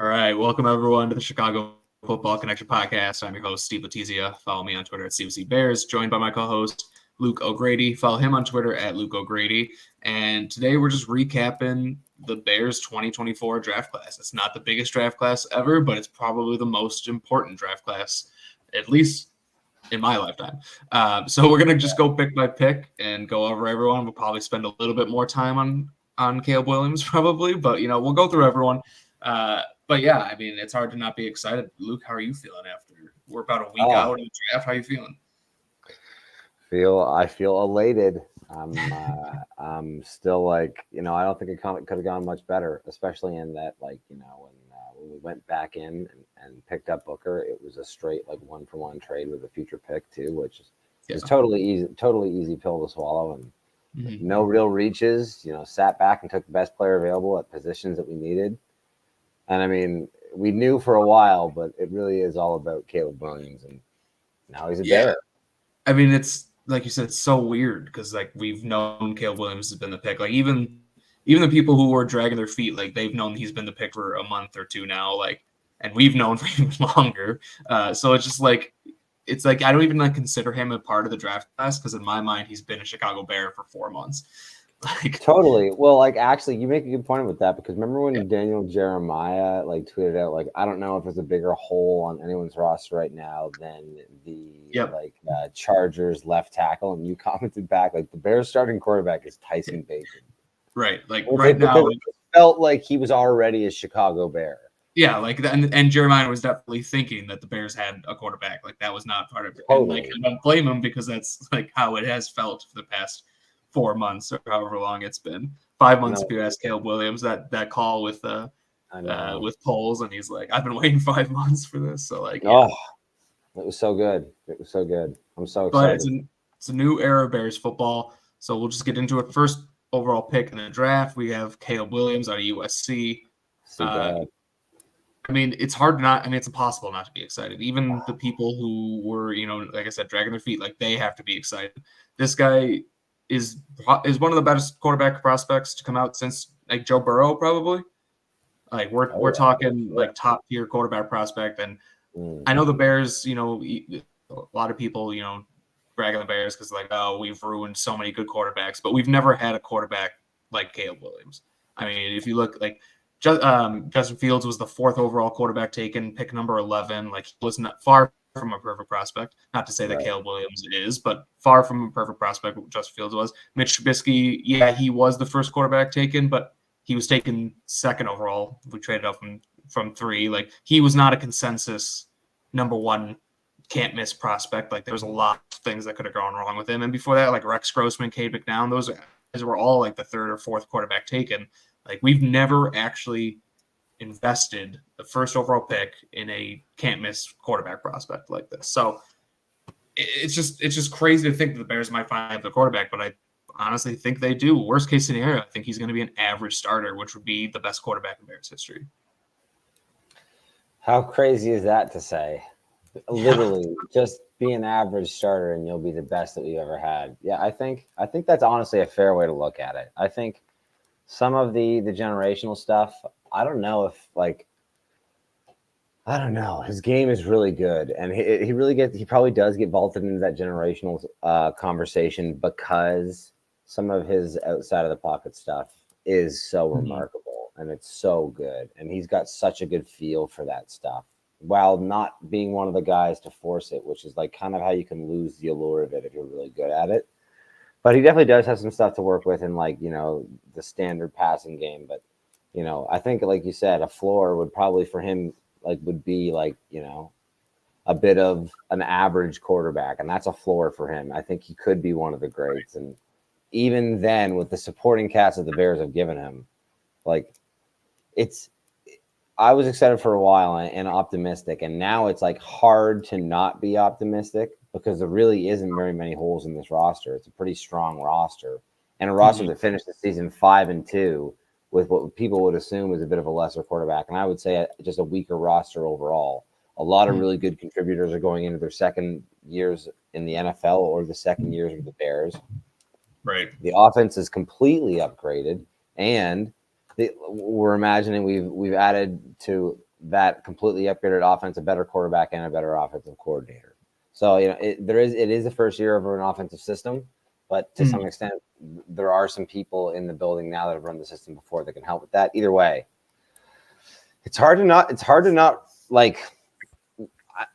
All right, welcome everyone to the Chicago Football Connection podcast. I'm your host, Steve Letizia. Follow me on Twitter at CFC Bears, joined by my co-host, Luke O'Grady. Follow him on Twitter at Luke O'Grady. And today we're just recapping the Bears 2024 draft class. It's not the biggest draft class ever, but it's probably the most important draft class, at least in my lifetime. So we're going to just go pick by pick and go over everyone. We'll probably spend a little bit more time on Caleb Williams probably, but, we'll go through everyone. But yeah, I mean, it's hard to not be excited. Luke, how are you feeling after we're about a week out of the draft? How are you feeling? I feel elated. I'm still like, I don't think it could have gone much better, especially in that, when we went back in and picked up Booker, it was a straight 1-for-1 trade with a future pick too, which is totally easy pill to swallow, and no real reaches. Sat back and took the best player available at positions that we needed. And I mean, we knew for a while, but it really is all about Caleb Williams, and now he's a Bear. I mean, it's like you said, it's so weird because we've known Caleb Williams has been the pick. Even the people who were dragging their feet, they've known he's been the pick for a month or two now. And we've known for even longer. So it's just I don't even consider him a part of the draft class because in my mind he's been a Chicago Bear for 4 months. Totally. Well, actually, you make a good point with that, because remember when Daniel Jeremiah tweeted out I don't know if there's a bigger hole on anyone's roster right now than the Chargers left tackle, and you commented back the Bears starting quarterback is Tyson Bacon. Right. Right now it felt like he was already a Chicago Bear. Yeah, and Jeremiah was definitely thinking that the Bears had a quarterback. That was not part of it. Totally. And I don't blame him because that's how it has felt for the past 4 months or however long it's been. 5 months if you ask Caleb Williams that call with polls, and he's like, I've been waiting 5 months for this. So it was so good. It was so good. I'm so excited. But it's a new era of Bears football. So we'll just get into it. First overall pick in the draft, we have Caleb Williams out of USC. I mean, it's hard not. I mean, it's impossible not to be excited. Even the people who were, like I said, dragging their feet, they have to be excited. This guy is one of the best quarterback prospects to come out since Joe Burrow, probably. We're talking top tier quarterback prospect, and I know the Bears. A lot of people bragging the Bears because we've ruined so many good quarterbacks, but we've never had a quarterback like Caleb Williams. I mean, if you look Justin Fields was the 4th overall quarterback taken, pick number 11. He was not far from a perfect prospect. Not to say that Caleb Williams is, but far from a perfect prospect. Justin Fields was. Mitch Trubisky, he was the first quarterback taken, but he was taken 2nd overall. We traded up from 3. He was not a consensus number 1 can't miss prospect. There was a lot of things that could have gone wrong with him. And before that, Rex Grossman, Cade McNown, those guys were all the 3rd or 4th quarterback taken. We've never actually invested the 1st overall pick in a can't miss quarterback prospect like this. So it's just crazy to think that the Bears might find the quarterback, but I honestly think they do. Worst case scenario, I think he's going to be an average starter, which would be the best quarterback in Bears history. How crazy is that to say? Literally, just be an average starter and you'll be the best that we've ever had. Yeah, I think that's honestly a fair way to look at it. I think some of the generational stuff, I don't know if I don't know. His game is really good, and he probably does get vaulted into that generational conversation because some of his outside of the pocket stuff is so remarkable, and it's so good, and he's got such a good feel for that stuff, while not being one of the guys to force it, which is kind of how you can lose the allure of it if you're really good at it. But he definitely does have some stuff to work with in the standard passing game. But, I think like you said, a floor would probably for him would be a bit of an average quarterback. And that's a floor for him. I think he could be one of the greats. And even then, with the supporting cast that the Bears have given him, I was excited for a while and optimistic. And now it's hard to not be optimistic, because there really isn't very many holes in this roster. It's a pretty strong roster, and a roster that finished the season 5-2 with what people would assume is a bit of a lesser quarterback. And I would say just a weaker roster overall. A lot of really good contributors are going into their second years in the NFL or the second years with the Bears. Right. The offense is completely upgraded, and we're imagining we've added to that completely upgraded offense, a better quarterback, and a better offensive coordinator. So it is the first year of an offensive system, but to some extent, there are some people in the building now that have run the system before that can help with that. Either way, it's hard to not like.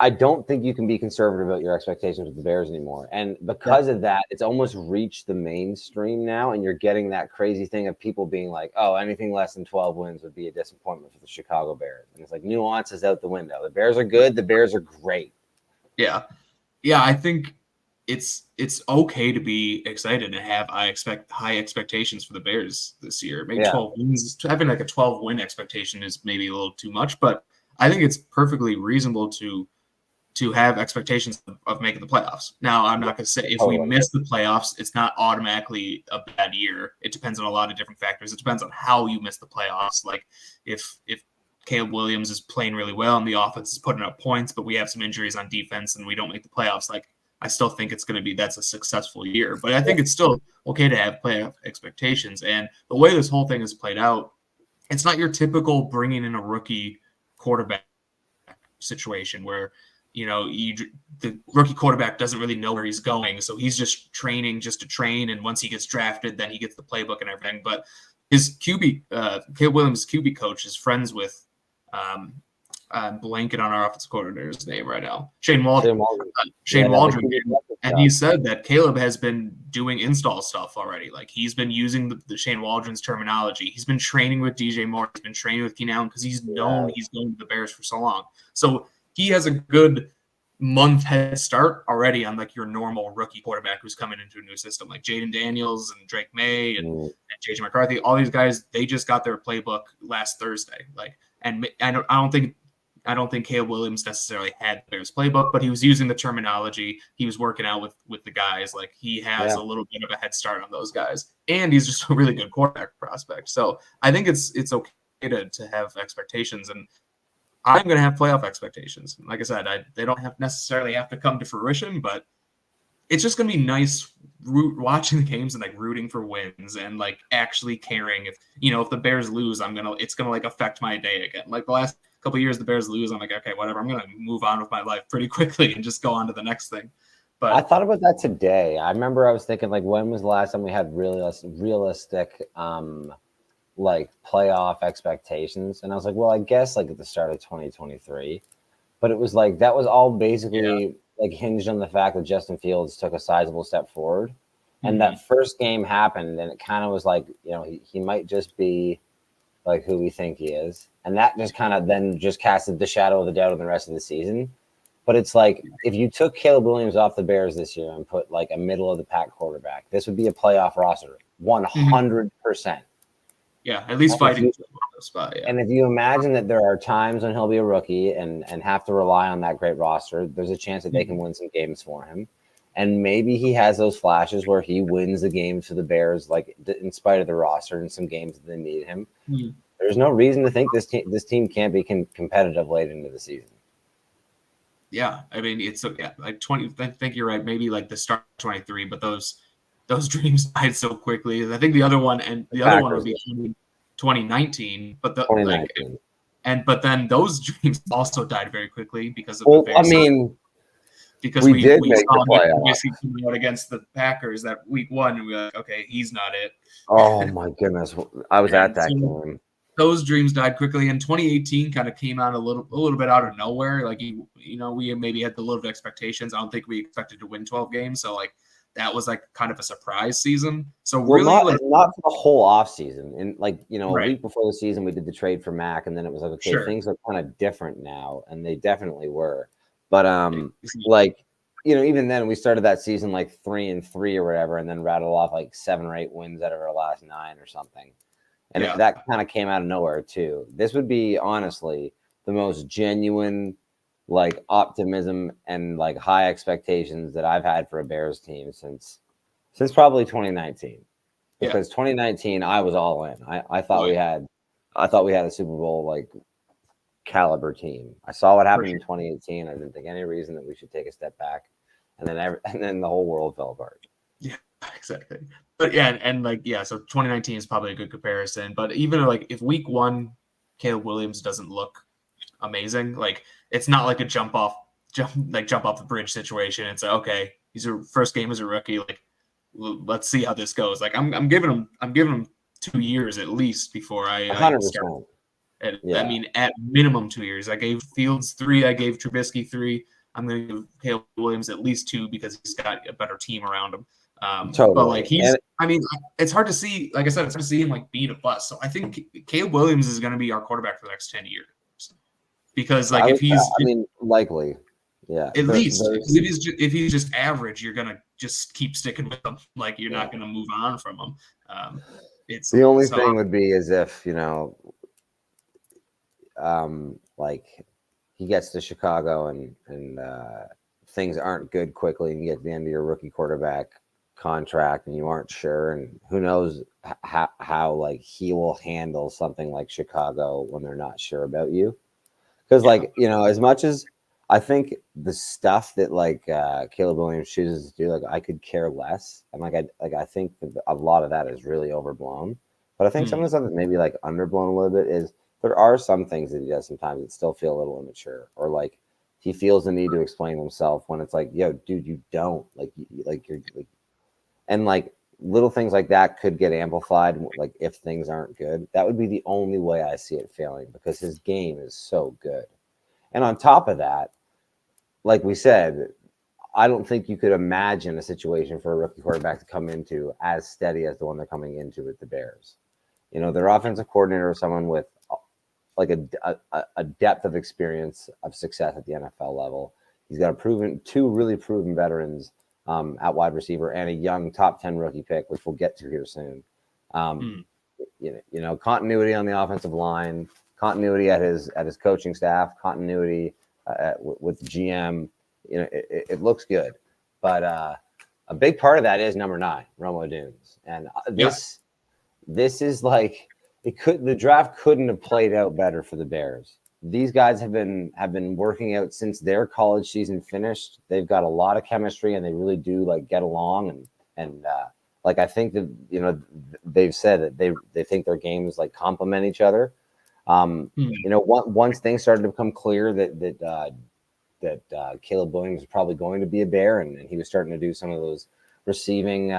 I don't think you can be conservative about your expectations with the Bears anymore. And because of that, it's almost reached the mainstream now. And you're getting that crazy thing of people being like, oh, anything less than 12 wins would be a disappointment for the Chicago Bears. And it's like nuance is out the window. The Bears are good. The Bears are great. Yeah. Yeah. I think it's okay to be excited and have high expectations for the Bears this year. Maybe 12 wins. Having like a 12-win expectation is maybe a little too much, but I think it's perfectly reasonable to have expectations of making the playoffs. Now, I'm not going to say if we miss the playoffs, it's not automatically a bad year. It depends on a lot of different factors. It depends on how you miss the playoffs. Like if Caleb Williams is playing really well and the offense is putting up points, but we have some injuries on defense and we don't make the playoffs, like I still think that's a successful year. But I think it's still okay to have playoff expectations. And the way this whole thing is played out, it's not your typical bringing in a rookie quarterback situation where the rookie quarterback doesn't really know where he's going, so he's just training just to train, and once he gets drafted, then he gets the playbook and everything. But his QB, Caleb Williams' QB coach, is friends with I'm blanking on our offensive coordinator's name right now, Shane Waldron. And he said that Caleb has been doing install stuff already. Like he's been using the Shane Waldron's terminology. He's been training with DJ Moore. He's been training with Keenan Allen because he's known he's going to the Bears for so long. So he has a good month head start already on like your normal rookie quarterback who's coming into a new system, like Jaden Daniels and Drake May and JJ McCarthy. All these guys, they just got their playbook last Thursday. Like, and I don't think Caleb Williams necessarily had the Bears playbook, but he was using the terminology. He was working out with the guys. Like he has a little bit of a head start on those guys, and he's just a really good quarterback prospect. So I think it's okay to have expectations, and I'm going to have playoff expectations. Like I said, they don't necessarily have to come to fruition, but it's just going to be nice watching the games and like rooting for wins and like actually caring if the Bears lose, it's going to like affect my day again. Like the last couple of years, the Bears lose, I'm like, okay, whatever. I'm going to move on with my life pretty quickly and just go on to the next thing. But I thought about that today. I remember I was thinking like, when was the last time we had realistic like playoff expectations? And I was like, well, I guess like at the start of 2023, but it was like that was all basically like hinged on the fact that Justin Fields took a sizable step forward, and that first game happened, and it kind of was like, he might just be like who we think he is, and that just kind of then just casted the shadow of the doubt on the rest of the season. But it's like if you took Caleb Williams off the Bears this year and put like a middle of the pack quarterback, this would be a playoff roster 100%. Yeah, at least fighting for the spot. Yeah. And if you imagine that there are times when he'll be a rookie and have to rely on that great roster, there's a chance that they can win some games for him. And maybe he has those flashes where he wins the games for the Bears, like in spite of the roster in some games that they need him. There's no reason to think this team can't be competitive late into the season. Yeah, I mean it's like 20. I think you're right. Maybe like the start of 23, but those dreams died so quickly. I think the other one would be 2019, but but then those dreams also died very quickly because of the Bears. Because we saw him coming out against the Packers that week one, and we were like, okay, he's not it. Oh my goodness, I was at that game. Those dreams died quickly, and 2018 kind of came out a little bit out of nowhere. Like we maybe had the little bit of expectations. I don't think we expected to win 12 games, so like that was like kind of a surprise season. So really, not for the whole off season. And like a week before the season, we did the trade for Mac, and then it was like, okay, things are kind of different now, and they definitely were. But even then, we started that season like 3-3 or whatever, and then rattled off like 7 or 8 wins out of our last 9 or something. And that kind of came out of nowhere too. This would be honestly the most genuine like optimism and like high expectations that I've had for a Bears team since probably 2019. Because 2019 I was all in. I thought we had a Super Bowl like caliber team. I saw what happened in 2018. I didn't think any reason that we should take a step back. And then the whole world fell apart. Yeah, exactly. But so 2019 is probably a good comparison. But even like if week one Caleb Williams doesn't look amazing. Like it's not like a jump off the bridge situation. It's like, okay, he's a first game as a rookie. Like let's see how this goes. Like I'm giving him 2 years at least before I start. 100%. I mean, at minimum 2 years. I gave Fields 3. I gave Trubisky 3. I'm going to give Caleb Williams at least 2 because he's got a better team around him. Totally. But like I mean, it's hard to see. Like I said, it's hard to see him like beat a bust. So I think Caleb Williams is going to be our quarterback for the next 10 years because like likely, yeah. At least if he's just average, you're going to just keep sticking with him. Like you're not going to move on from him. It's the only thing would be as if like he gets to Chicago and things aren't good quickly, and you get to the end of your rookie quarterback contract and you aren't sure, and who knows how like he will handle something like Chicago when they're not sure about you. Because as much as I think the stuff that like Caleb Williams chooses to do, like I could care less. And I think that a lot of that is really overblown. But I think some of the stuff that's maybe like underblown a little bit is there are some things that he does sometimes that still feel a little immature, or like he feels the need to explain himself when it's like, yo, dude, you don't you're like, and like little things like that could get amplified. Like if things aren't good, that would be the only way I see it failing, because his game is so good. And on top of that, like we said, I don't think you could imagine a situation for a rookie quarterback to come into as steady as the one they're coming into with the Bears. Their offensive coordinator is someone with like a depth of experience of success at the NFL level. He's got two really proven veterans at wide receiver and a young top 10 rookie pick, which we'll get to here soon. Continuity on the offensive line, continuity at his coaching staff, continuity with the GM. It looks good, but a big part of that is number 9, Rome Odunze, and this is like the draft couldn't have played out better for the Bears. These guys have been working out since their college season finished. They've got a lot of chemistry, and they really do like get along. And like I think that they've said that they think their games like complement each other. Once things started to become clear that Caleb Williams was probably going to be a Bear, and he was starting to do some of those receiving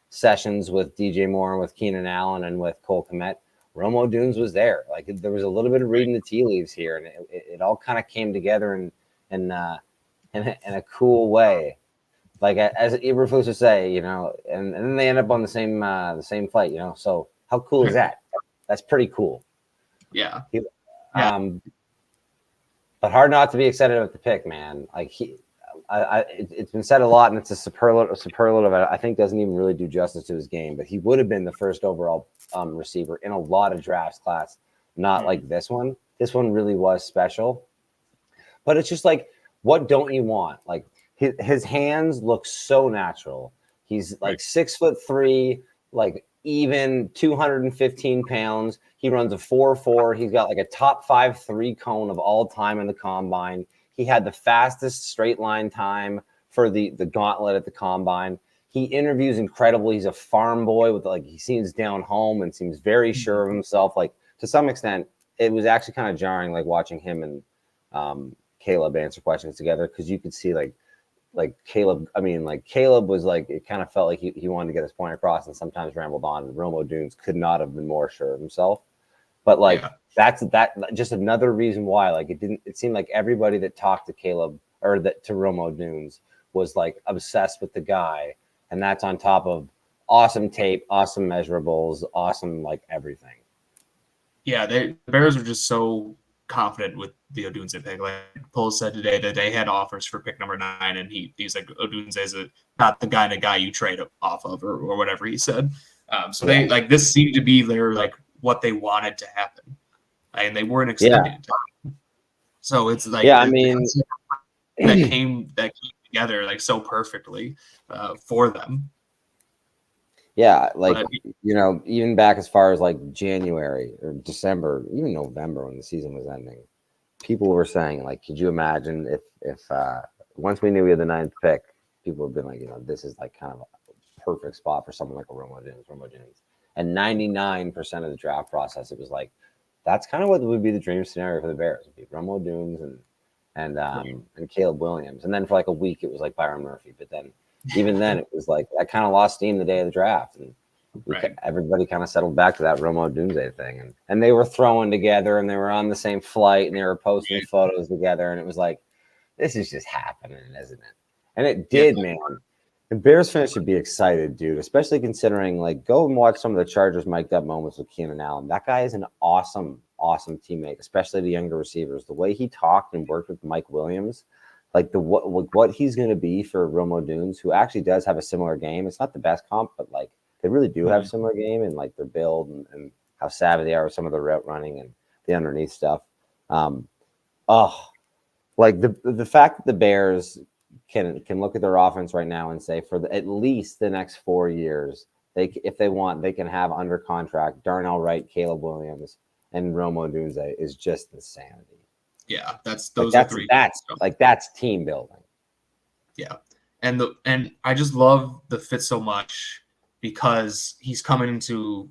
sessions with DJ Moore and with Keenan Allen and with Cole Kmet, Rome Odunze was there. Like there was a little bit of reading the tea leaves here, and it all kind of came together in a cool way. Like as Eberflus would say, and then they end up on the same flight, So how cool is that? That's pretty cool. Yeah. But hard not to be excited about the pick, man. Like it's been said a lot, and it's a superlative. I think doesn't even really do justice to his game. But he would have been the first overall receiver in a lot of drafts class, not like this one. This one really was special. But it's just like, what don't you want? Like his hands look so natural. He's like 6'3", like even 215 pounds. He runs a 4.4. He's got like a top 5 3-cone of all time in the combine. He had the fastest straight line time for the gauntlet at the combine. He interviews incredible. He's a farm boy with he seems down home and seems very sure of himself. Like to some extent, it was actually kind of jarring, like watching him and Caleb answer questions together, because you could see like Caleb. I mean, like Caleb was like, it kind of felt like he wanted to get his point across and sometimes rambled on. And Rome Odunze could not have been more sure of himself. But that's just another reason why it seemed like everybody that talked to Caleb or to Rome Odunze was like obsessed with the guy, and that's on top of awesome tape, awesome measurables, awesome like everything. Yeah, the Bears were just so confident with the Odunze pick. Like Cole said today that they had offers for pick number 9, and he's like, Odunze is not the guy you trade off of or whatever he said. They like this seemed to be their like what they wanted to happen, and they weren't expecting it to. So it's like I mean that came together like so perfectly for them. Yeah, like even back as far as like January or December, even November when the season was ending, people were saying like, could you imagine if once we knew we had the 9th pick, people have been like, this is like kind of a perfect spot for someone like a Rome Odunze. And 99% of the draft process, it was like, that's kind of what would be the dream scenario for the Bears. It'd be Rome Odunze and Caleb Williams. And then for like a week, it was like Byron Murphy. But then even then, it was like I kind of lost steam the day of the draft. And everybody kind of settled back to that Rome Odunze thing. And they were throwing together and they were on the same flight and they were posting photos together. And it was like, this is just happening, isn't it? And it did, man. The Bears fans should be excited, dude, especially considering, like, go and watch some of the Chargers mic'd up moments with Keenan Allen. That guy is an awesome, awesome teammate, especially the younger receivers. The way he talked and worked with Mike Williams, like what he's going to be for Rome Odunze, who actually does have a similar game. It's not the best comp, but, like, they really do have a similar game and, like, their build and how savvy they are with some of the route running and the underneath stuff. Like, the fact that the Bears can look at their offense right now and say for at least the next 4 years, if they want, they can have under contract Darnell Wright, Caleb Williams, and Rome Odunze is just insanity. Yeah, that's three. That's team building. Yeah, and I just love the fit so much because he's coming into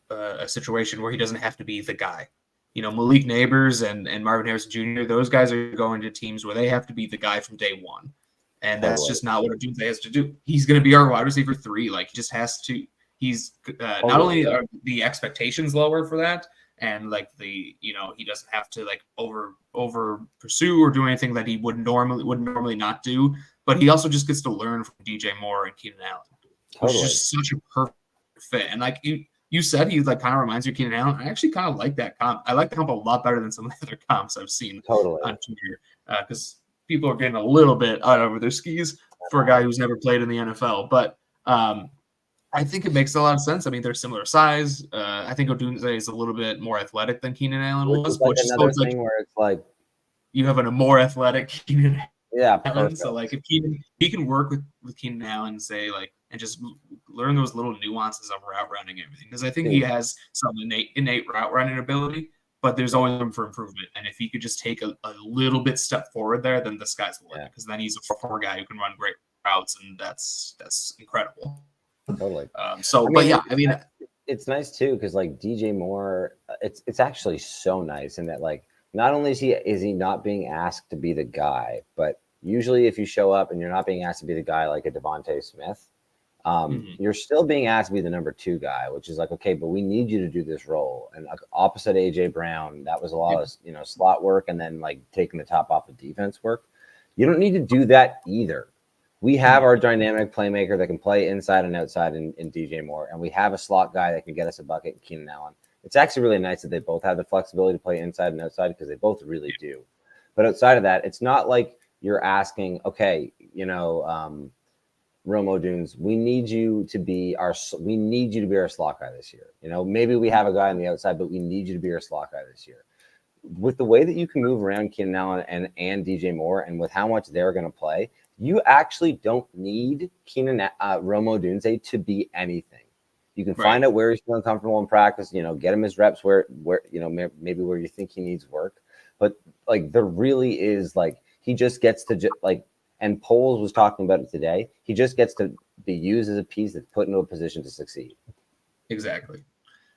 a situation where he doesn't have to be the guy. You know, Malik Neighbors and Marvin Harrison Jr., those guys are going to teams where they have to be the guy from day one. And that's just not what Odunze has to do. He's going to be our wide receiver 3. Like, he just has to. He's not only are the expectations lower for that, and like he doesn't have to like over pursue or do anything that he would normally not do. But he also just gets to learn from DJ Moore and Keenan Allen, which is just such a perfect fit. And like you said, he like kind of reminds you of Keenan Allen. I actually kind of like that comp. I like the comp a lot better than some of the other comps I've seen on Twitter because people are getting a little bit out over their skis for a guy who's never played in the NFL. But I think it makes a lot of sense. I mean, they're similar size. I think Odunze is a little bit more athletic than Keenan Allen was, which is another thing where it's like you have a more athletic Keenan Allen. Perfect. So like if he can work with Keenan Allen, say like, and just learn those little nuances of route running and everything, because I think he has some innate route running ability. But there's always room for improvement. And if he could just take a little bit step forward there, then the sky's the limit. Because then he's a 4 guy who can run great routes, and that's incredible. Totally. It's nice too because like DJ Moore, it's actually so nice in that like not only is he not being asked to be the guy, but usually if you show up and you're not being asked to be the guy like a Devontae Smith, you're still being asked to be the number 2 guy, which is like, okay, but we need you to do this role. And like opposite AJ Brown, that was a lot of slot work and then like taking the top off of defense work. You don't need to do that either. We have our dynamic playmaker that can play inside and outside in DJ Moore, and we have a slot guy that can get us a bucket in Keenan Allen. It's actually really nice that they both have the flexibility to play inside and outside because they both really do. But outside of that, it's not like you're asking, okay, Rome Odunze, we need you to be our slot guy this year. Maybe we have a guy on the outside, but we need you to be our slot guy this year. With the way that you can move around Keenan Allen and DJ Moore, and with how much they're going to play, you actually don't need Rome Odunze to be anything. You can find out where he's feeling comfortable in practice. Get him his reps where maybe where you think he needs work. But like there really is like he just gets to and Poles was talking about it today. He just gets to be used as a piece that's put into a position to succeed. Exactly.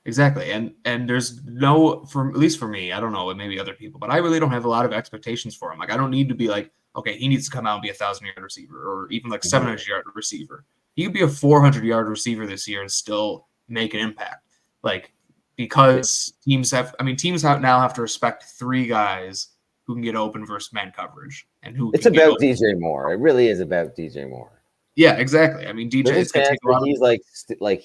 And there's at least for me, I don't know, maybe other people, but I really don't have a lot of expectations for him. Like I don't need to be like, okay, he needs to come out and be 1,000-yard receiver or even like 700-yard receiver. He could be a 400-yard receiver this year and still make an impact. Like because teams now have to respect 3 guys who can get open versus man coverage and who. It's about DJ Moore. It really is about DJ Moore. Yeah, exactly. I mean, DJ is going to take a lot. He's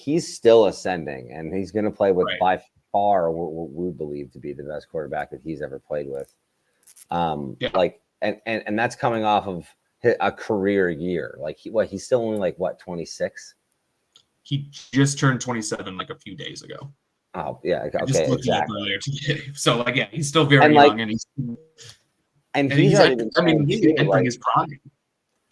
he's still ascending, and he's going to play with by far what we believe to be the best quarterback that he's ever played with. And that's coming off of a career year. Like he's still only 26. He just turned 27 like a few days ago. Oh yeah, okay, I just looked it up earlier today. So he's still very young, and he's entering his prime.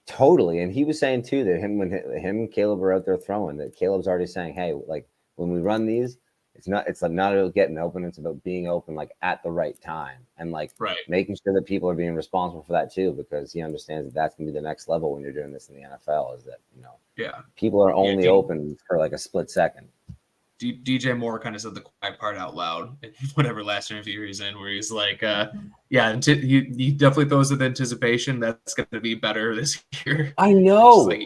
Totally, and he was saying too that him and Caleb were out there throwing. That Caleb's already saying, "Hey, like when we run these, it's not about getting open. It's about being open at the right time, and making sure that people are being responsible for that too, because he understands that that's going to be the next level when you're doing this in the NFL. Is that people are only open for a split second. DJ Moore kind of said the quiet part out loud in whatever last interview he's in, where he's like, yeah, he definitely throws with anticipation that's going to be better this year. I know. Like,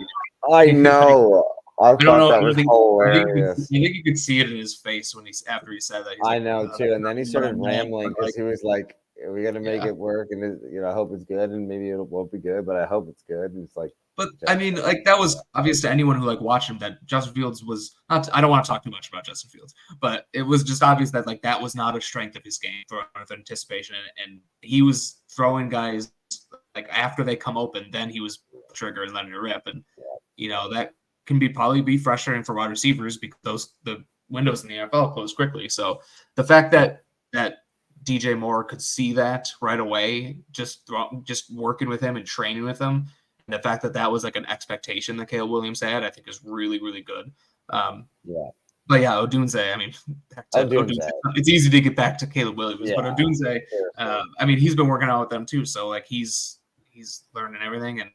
I know. I don't know. thought that was hilarious. I think you could see it in his face when after he said that. He's I like, know too. And then he started rambling because he was like, "We got to make it work, and I hope it's good, and maybe it won't be good, but I hope it's good." And it's like, but I mean, like that was obvious to anyone who like watched him that Justin Fields was not. I don't want to talk too much about Justin Fields, but it was just obvious that like that was not a strength of his game for anticipation, and he was throwing guys like after they come open, then he was trigger and letting it rip, and that can probably be frustrating for wide receivers because the windows in the NFL close quickly. So the fact that DJ Moore could see that right away, just working with him and training with him, and the fact that was like an expectation that Caleb Williams had, I think is really, really good. But yeah, Odunze, I mean, Odunze. It's easy to get back to Caleb Williams, but Odunze, I mean, he's been working out with them too, so like he's learning everything, and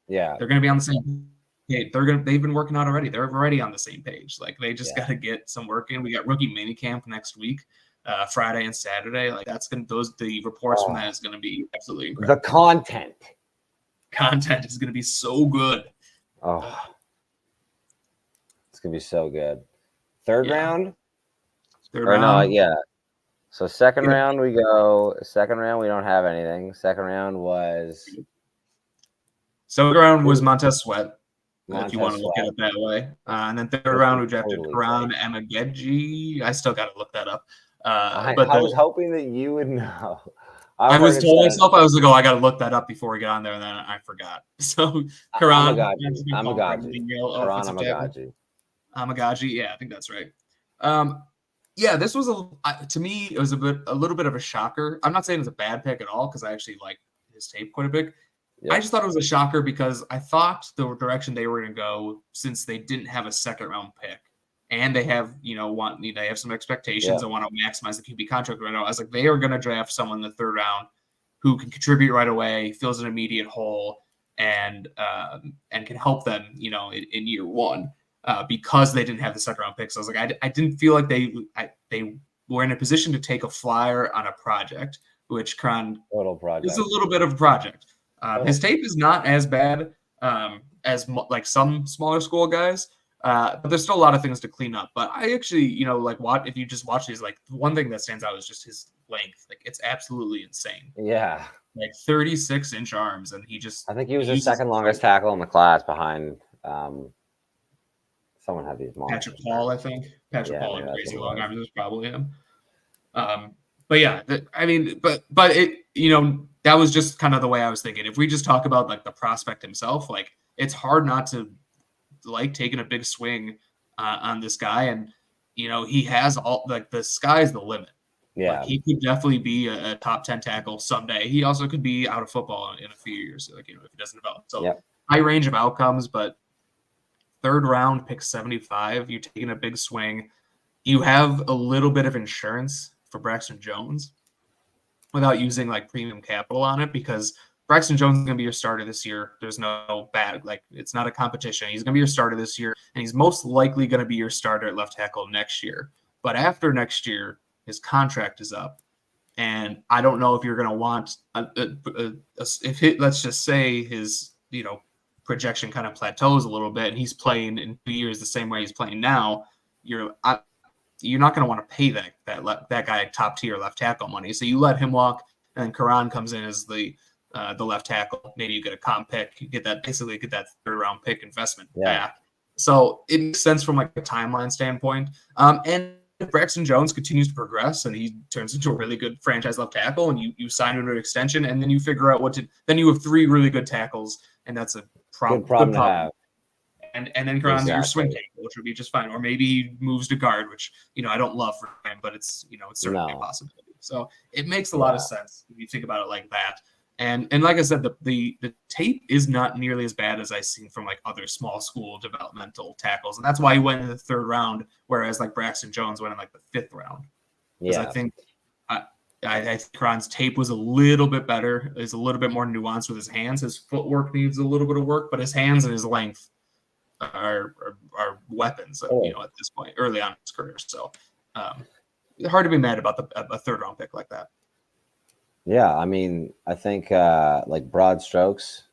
they're going to be on the same. They've been working out already. They're already on the same page. Like they just got to get some work in. We got rookie mini camp next week, Friday and Saturday. Like the reports from that is going to be absolutely incredible. The content is going to be so good. Oh, it's going to be so good. Third round. So second round we go. Second round we don't have anything. Second round was Montez Sweat. If you want to look at it that way. And then third round, we drafted Kiran Amegadjie. I still got to look that up. I was hoping that you would know. I was told myself, I was like, I got to look that up before we get on there, and then I forgot. So Kiran Amegadjie. Yeah, I think that's right. This was to me, it was a little bit of a shocker. I'm not saying it's a bad pick at all because I actually like his tape quite a bit. I just thought it was a shocker because I thought the direction they were going to go, since they didn't have a second round pick, and they have they have some expectations. I want to maximize the QB contract right now. I was like, they are going to draft someone in the third round who can contribute right away, fills an immediate hole, and can help them in year one because they didn't have the second round pick. So I was like, I didn't feel like they were in a position to take a flyer on a project, which is a little bit of a project. His tape is not as bad as like some smaller school guys, but there's still a lot of things to clean up. But I actually, if you just watch these, like one thing that stands out is just his length. Like it's absolutely insane. Yeah, like 36-inch arms, and I think he was the second longest tackle in the class behind. Someone had these monsters. Patrick Paul, I think. Patrick Paul and crazy long arms was probably him. But yeah, but it, that was just kind of the way I was thinking. If we just talk about like the prospect himself, like it's hard not to like taking a big swing on this guy, and he has all like the sky's the limit. Yeah, like, he could definitely be a top 10 tackle someday. He also could be out of football in a few years, if he doesn't develop. So high range of outcomes, but third round pick 75, you're taking a big swing. You have a little bit of insurance for Braxton Jones without using like premium capital on it, because Braxton Jones is going to be your starter this year. There's no it's not a competition. He's going to be your starter this year, and he's most likely going to be your starter at left tackle next year. But after next year, his contract is up, and I don't know if you're going to want let's just say his projection kind of plateaus a little bit, and he's playing in 2 years the same way he's playing now. You're not going to want to pay that guy top tier left tackle money. So you let him walk, and then Kiran comes in as the left tackle. Maybe you get a comp pick, you get that third round pick investment back. So it makes sense from like a timeline standpoint. And if Braxton Jones continues to progress and he turns into a really good franchise left tackle, and you sign him to an extension, and then you figure out then you have three really good tackles, and that's a good problem to have. And then Kiran's your swing tackle, which would be just fine. Or maybe he moves to guard, which I don't love for him, but it's it's certainly a possibility. So it makes a lot of sense if you think about it like that. And like I said, the tape is not nearly as bad as I've seen from like other small school developmental tackles, and that's why he went in the third round, whereas like Braxton Jones went in like the fifth round. Because I think I think Kiran's tape was a little bit better. Is a little bit more nuanced with his hands. His footwork needs a little bit of work, but his hands and his length are weapons, you know, at this point, early on in his career. So hard to be mad about a third round pick like that. Yeah, I mean, I think like broad strokes,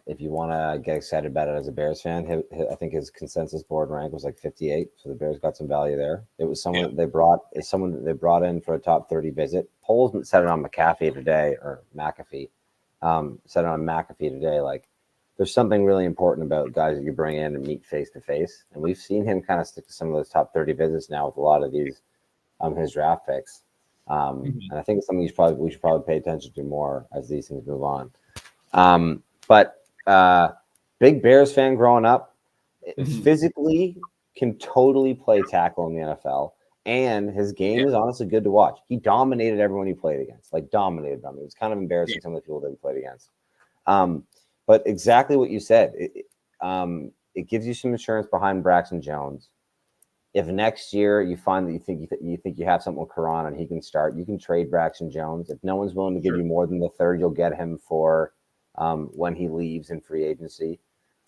if you want to get excited about it as a Bears fan, I think his consensus board rank was like 58, so the Bears got some value there. It was someone that they brought in for a top 30 visit. Polls said it on McAfee today, or McAfee, said it on McAfee today. Like, there's something really important about guys that you bring in and meet face to face, and we've seen him kind of stick to some of those top 30 visits now with a lot of these his draft picks. And I think it's something we should probably pay attention to more as these things move on. But big Bears fan growing up, physically can totally play tackle in the NFL, and his game is honestly good to watch. He dominated everyone he played against, like dominated them. It was kind of embarrassing some of the people that he played against. But exactly what you said, it gives you some insurance behind Braxton Jones. If next year you find that you think you have something with Kiran and he can start, you can trade Braxton Jones. If no one's willing to give you more than the third, you'll get him for when he leaves in free agency.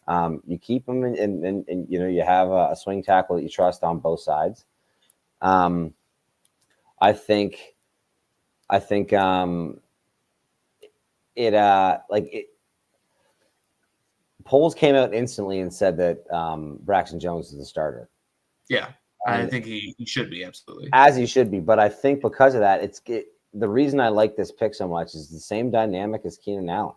You keep him and you know, you have a swing tackle that you trust on both sides. I think polls came out instantly and said that Braxton Jones is the starter. Yeah, I think he should be, absolutely. As he should be. But I think because of that, the reason I like this pick so much is the same dynamic as Keenan Allen.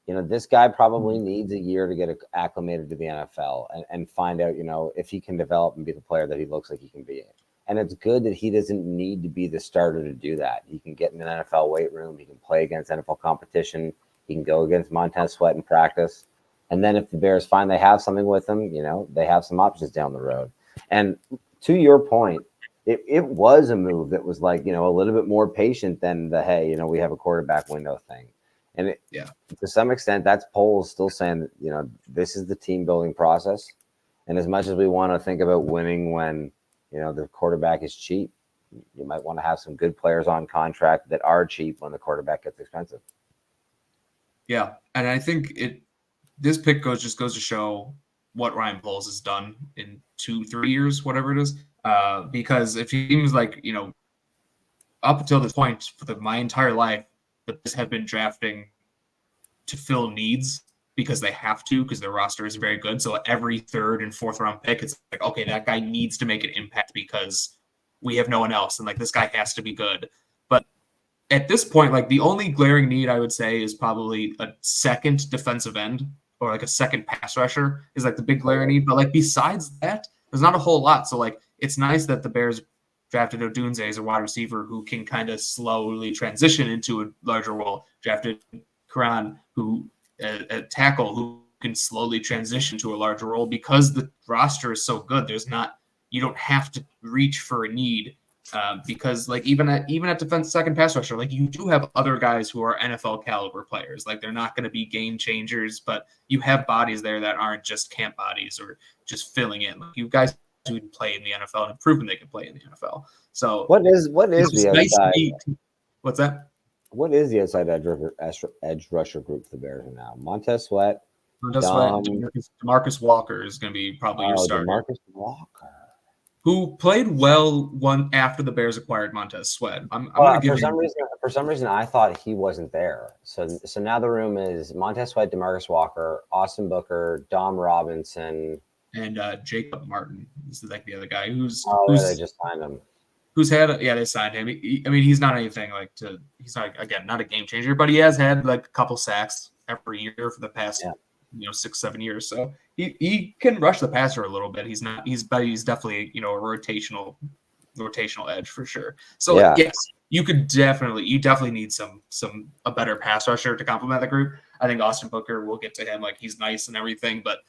You know, this guy probably needs a year to get acclimated to the NFL and find out, you know, if he can develop and be the player that he looks like he can be. And it's good that he doesn't need to be the starter to do that. He can get in an NFL weight room. He can play against NFL competition. He can go against Montez Sweat in practice. And then if the Bears find they have something with him, you know, they have some options down the road. And to your point, it was a move that was like, you know, a little bit more patient than the, hey, you know, we have a quarterback window thing. And to some extent, that's polls still saying that, you know, this is the team building process. And as much as we want to think about winning when, you know, the quarterback is cheap, you might want to have some good players on contract that are cheap when the quarterback gets expensive. Yeah. And I think this pick just goes to show what Ryan Poles has done in 2-3 years, whatever it is. Because it seems like, you know, up until this point, for my entire life, the Bears have been drafting to fill needs because they have to, because their roster is very good. So every third and fourth round pick, it's like, okay, that guy needs to make an impact because we have no one else. And like, this guy has to be good. But at this point, like, the only glaring need I would say is probably a second defensive end or like a second pass rusher is like the big glaring need. But like, besides that, there's not a whole lot. So like, it's nice that the Bears drafted Odunze as a wide receiver who can kind of slowly transition into a larger role. Drafted Kiran, who a tackle who can slowly transition to a larger role because the roster is so good. You don't have to reach for a need because like even at defense second pass rusher, like you do have other guys who are NFL caliber players. Like they're not going to be game changers, but you have bodies there that aren't just camp bodies or just filling in. Like you guys who can play in the NFL and have proven they can play in the NFL. So what is the outside? What's that? What is the outside edge rusher group for the Bears now? Montez Sweat. DeMarcus Walker is going to be probably your starter. DeMarcus Walker, who played well after the Bears acquired Montez Sweat. I'm going to give for some reason I thought he wasn't there. So now the room is Montez Sweat, DeMarcus Walker, Austin Booker, Dom Robinson, and Jacob Martin. This is like the other guy who's they just signed him. They signed him. I mean, he's not anything he's not, again, not a game changer, but he has had like a couple sacks every year for the past 6-7 years. So he can rush the passer a little bit. He's definitely, you know, a rotational edge for sure. So yes, you definitely need a better pass rusher to complement the group. I think Austin Booker, we'll get to him, like he's nice and everything, but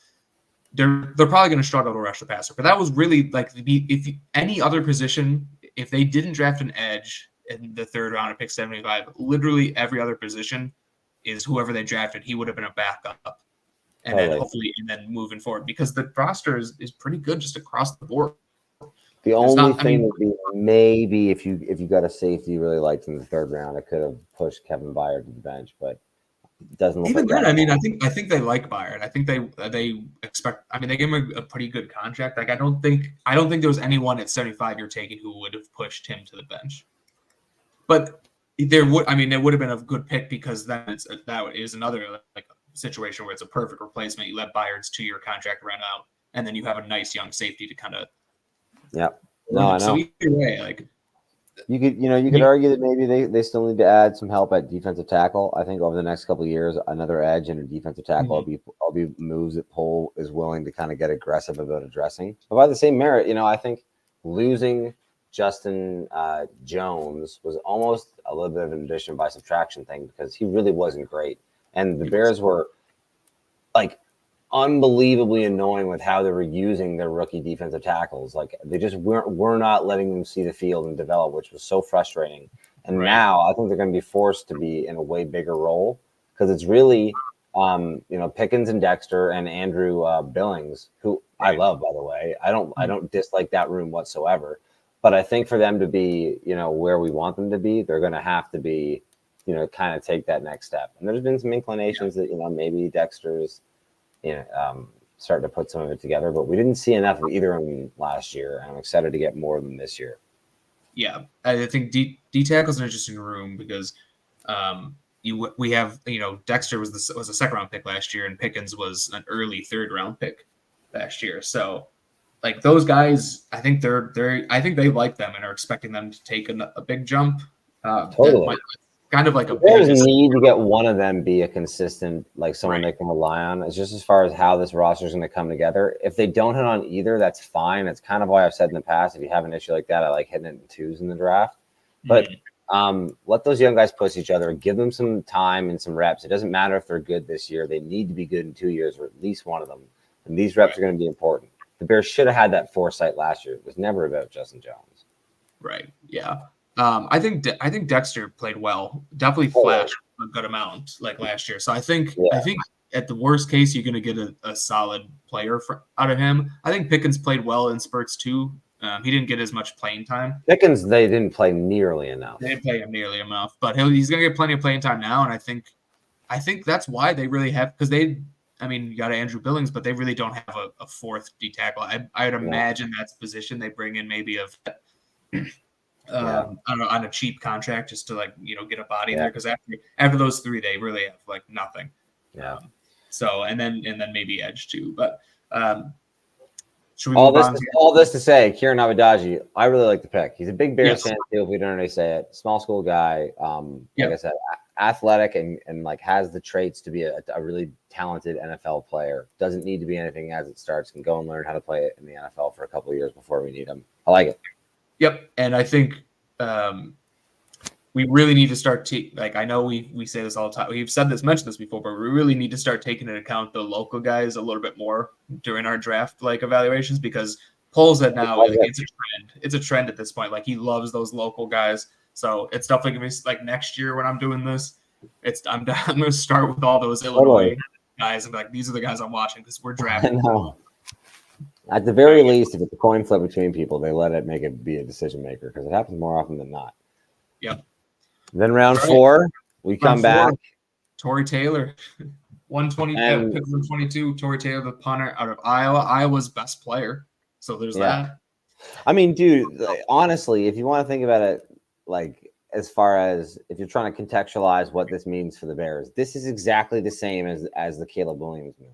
they're probably going to struggle to rush the passer. But that was really like any other position, if they didn't draft an edge in the third round of pick 75, literally every other position is whoever they drafted, he would have been a backup. And then moving forward, because the roster is pretty good just across the board. The only thing would be maybe if you got a safety you really liked in the third round, I could have pushed Kevin Byard to the bench, but doesn't look Even like then, that. I mean, I think they like Byron. I think they expect. I mean, they gave him a pretty good contract. Like, I don't think there was anyone at 75 you're taking who would have pushed him to the bench. But there would, I mean, it would have been a good pick because then that is another like situation where it's a perfect replacement. You let Byron's 2-year contract run out, and then you have a nice young safety to kind of. Yeah. No, I know. So either way, like. You could argue that maybe they still need to add some help at defensive tackle. I think over the next couple of years, another edge and a defensive tackle will be moves that Pohl is willing to kind of get aggressive about addressing. But by the same merit, I think losing Justin Jones was almost a little bit of an addition by subtraction thing because he really wasn't great, and the Bears were like unbelievably annoying with how they were using their rookie defensive tackles. Like they just were not letting them see the field and develop, which was so frustrating. And now I think they're going to be forced to be in a way bigger role because it's really, Pickens and Dexter and Andrew Billings, who I love, by the way. I don't dislike that room whatsoever. But I think for them to be, where we want them to be, they're going to have to be, kind of take that next step. And there's been some inclinations that, maybe Dexter's, starting to put some of it together, but we didn't see enough of either of them last year, and I'm excited to get more of them this year. Yeah, I think D tackle's an interesting room because we have Dexter was a second round pick last year, and Pickens was an early third round pick last year. So like those guys, I think they like them and are expecting them to take a big jump. Totally. Kind of like a There's a need to get one of them be a consistent, like someone they can rely on. It's just as far as how this roster is going to come together. If they don't hit on either, that's fine. It's kind of why I've said in the past, if you have an issue like that, I like hitting it in twos in the draft. But let those young guys push each other, give them some time and some reps. It doesn't matter if they're good this year. They need to be good in 2 years, or at least one of them. And these reps are going to be important. The Bears should have had that foresight last year. It was never about Justin Jones. Right. Yeah. I think Dexter played well. Definitely flashed a good amount like last year. So I think at the worst case you're going to get a solid player out of him. I think Pickens played well in spurts too. He didn't get as much playing time. Pickens, they didn't play nearly enough. They didn't play him nearly enough, but he's going to get plenty of playing time now. And I think that's why they really have, because you got Andrew Billings, but they really don't have a fourth D tackle. I would imagine that's a position they bring in maybe on a cheap contract just to get a body there, because after those three they really have like nothing. And then maybe edge too, but should we all this to say, Kiran Amegadjie, I really like the pick. He's a big Bears fan too, if we don't already say it. Small school guy, like I said, athletic and like has the traits to be a really talented NFL player. Doesn't need to be anything as it starts. Can go and learn how to play it in the NFL for a couple of years before we need him. I like it. Yep, and I think we really need to start I know we say this all the time. We've mentioned this before, but we really need to start taking into account the local guys a little bit more during our draft evaluations, because Pohl said now it's a trend. It's a trend at this point. Like he loves those local guys. So it's definitely gonna be like next year when I'm doing this. I'm gonna start with all those Illinois guys and be like, these are the guys I'm watching because we're drafting. At the very least, if it's a coin flip between people, they let it make it be a decision maker, because it happens more often than not. Yep. Then round 4, we come back. Tory Taylor, 122. Tory Taylor, the punter out of Iowa. Iowa's best player. So there's that. I mean, dude, honestly, if you want to think about it, like as far as if you're trying to contextualize what this means for the Bears, this is exactly the same as the Caleb Williams move.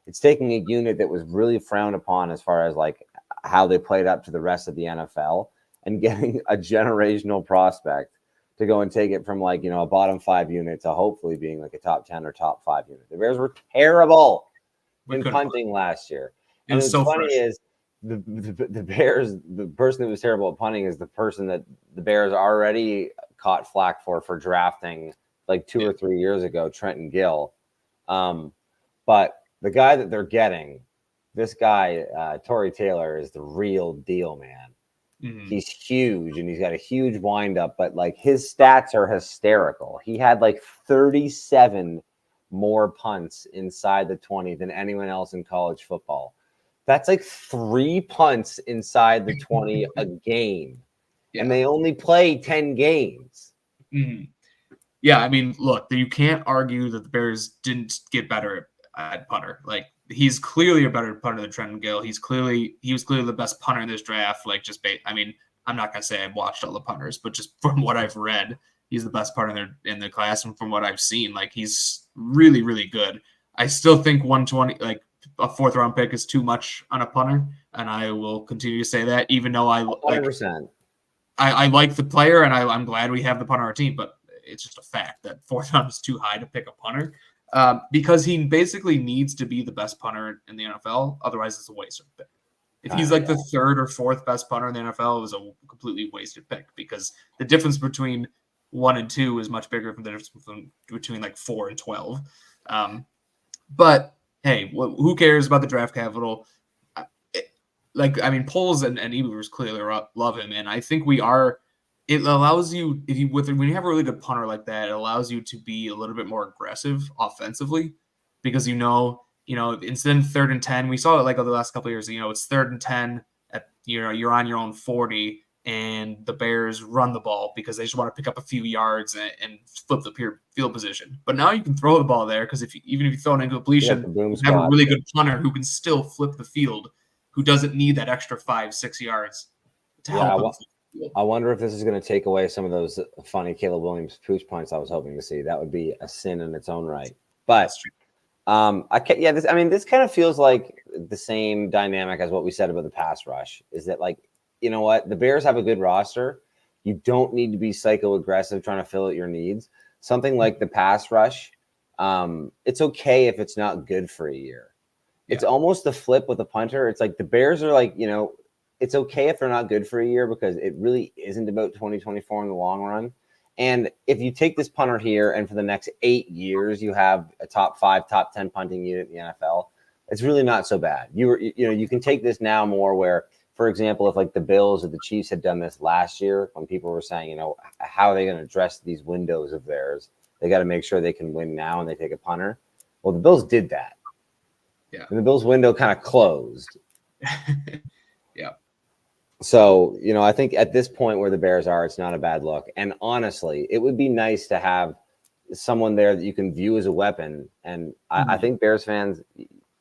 It's taking a unit that was really frowned upon as far as like how they played up to the rest of the NFL and getting a generational prospect to go and take it from a bottom 5 unit to hopefully being like a top 10 or top 5 unit. The Bears were terrible in punting last year. And what's funny is the Bears, the person that was terrible at punting is the person that the Bears already caught flack for drafting like 2 or 3 years ago, Trenton Gill. But the guy that they're getting, this guy, Tory Taylor, is the real deal, man. Mm-hmm. He's huge and he's got a huge windup, but like his stats are hysterical. He had like 37 more punts inside the 20 than anyone else in college football. That's like 3 punts inside the 20 a game. And they only play 10 games. Mm-hmm. Yeah, I mean, look, you can't argue that the Bears didn't get better at punter. Like, he's clearly a better punter than Trenton Gill. He was clearly the best punter in this draft. Like, I mean, I'm not gonna say I've watched all the punters, but just from what I've read, he's the best punter in the class, and from what I've seen, like, he's really, really good. I still think 120, like a 4th-round pick, is too much on a punter, and I will continue to say that, even though I like 100%. I like the player, and I'm glad we have the punter on our team, but it's just a fact that 4th round is too high to pick a punter, because he basically needs to be the best punter in the NFL. Otherwise, it's a waste of a pick. If he's like the 3rd or 4th best punter in the NFL, it was a completely wasted pick, because the difference between 1 and 2 is much bigger than the difference between like 4 and 12. But hey, who cares about the draft capital? I mean, Poles and Eberflus clearly love him, and I think we are. It allows you, when you have a really good punter like that, it allows you to be a little bit more aggressive offensively, because instead of 3rd and 10, we saw it like over the last couple of years. It's 3rd and 10 at you're on your own 40, and the Bears run the ball because they just want to pick up a few yards and flip the field position. But now you can throw the ball there, because even if you throw it into completion, you have a really good punter who can still flip the field, who doesn't need that extra 5-6 yards to help him. I wonder if this is going to take away some of those funny Caleb Williams pooch points I was hoping to see. That would be a sin in its own right. But this kind of feels like the same dynamic as what we said about the pass rush. Is that, like, you know what? The Bears have a good roster. You don't need to be psycho aggressive trying to fill out your needs. Something like the pass rush, it's okay if it's not good for a year. It's almost the flip with the punter. It's like the Bears are like, it's okay if they're not good for a year, because it really isn't about 2024 in the long run. And if you take this punter here and for the next 8 years you have a top 5, top 10 punting unit in the NFL, it's really not so bad. You can take this now more where, for example, if like the Bills or the Chiefs had done this last year, when people were saying, how are they going to address these windows of theirs? They got to make sure they can win now, and they take a punter. Well, the Bills did that. Yeah. And the Bills window kind of closed. Yeah. So, I think at this point where the Bears are, it's not a bad look. And honestly, it would be nice to have someone there that you can view as a weapon. And I think Bears fans,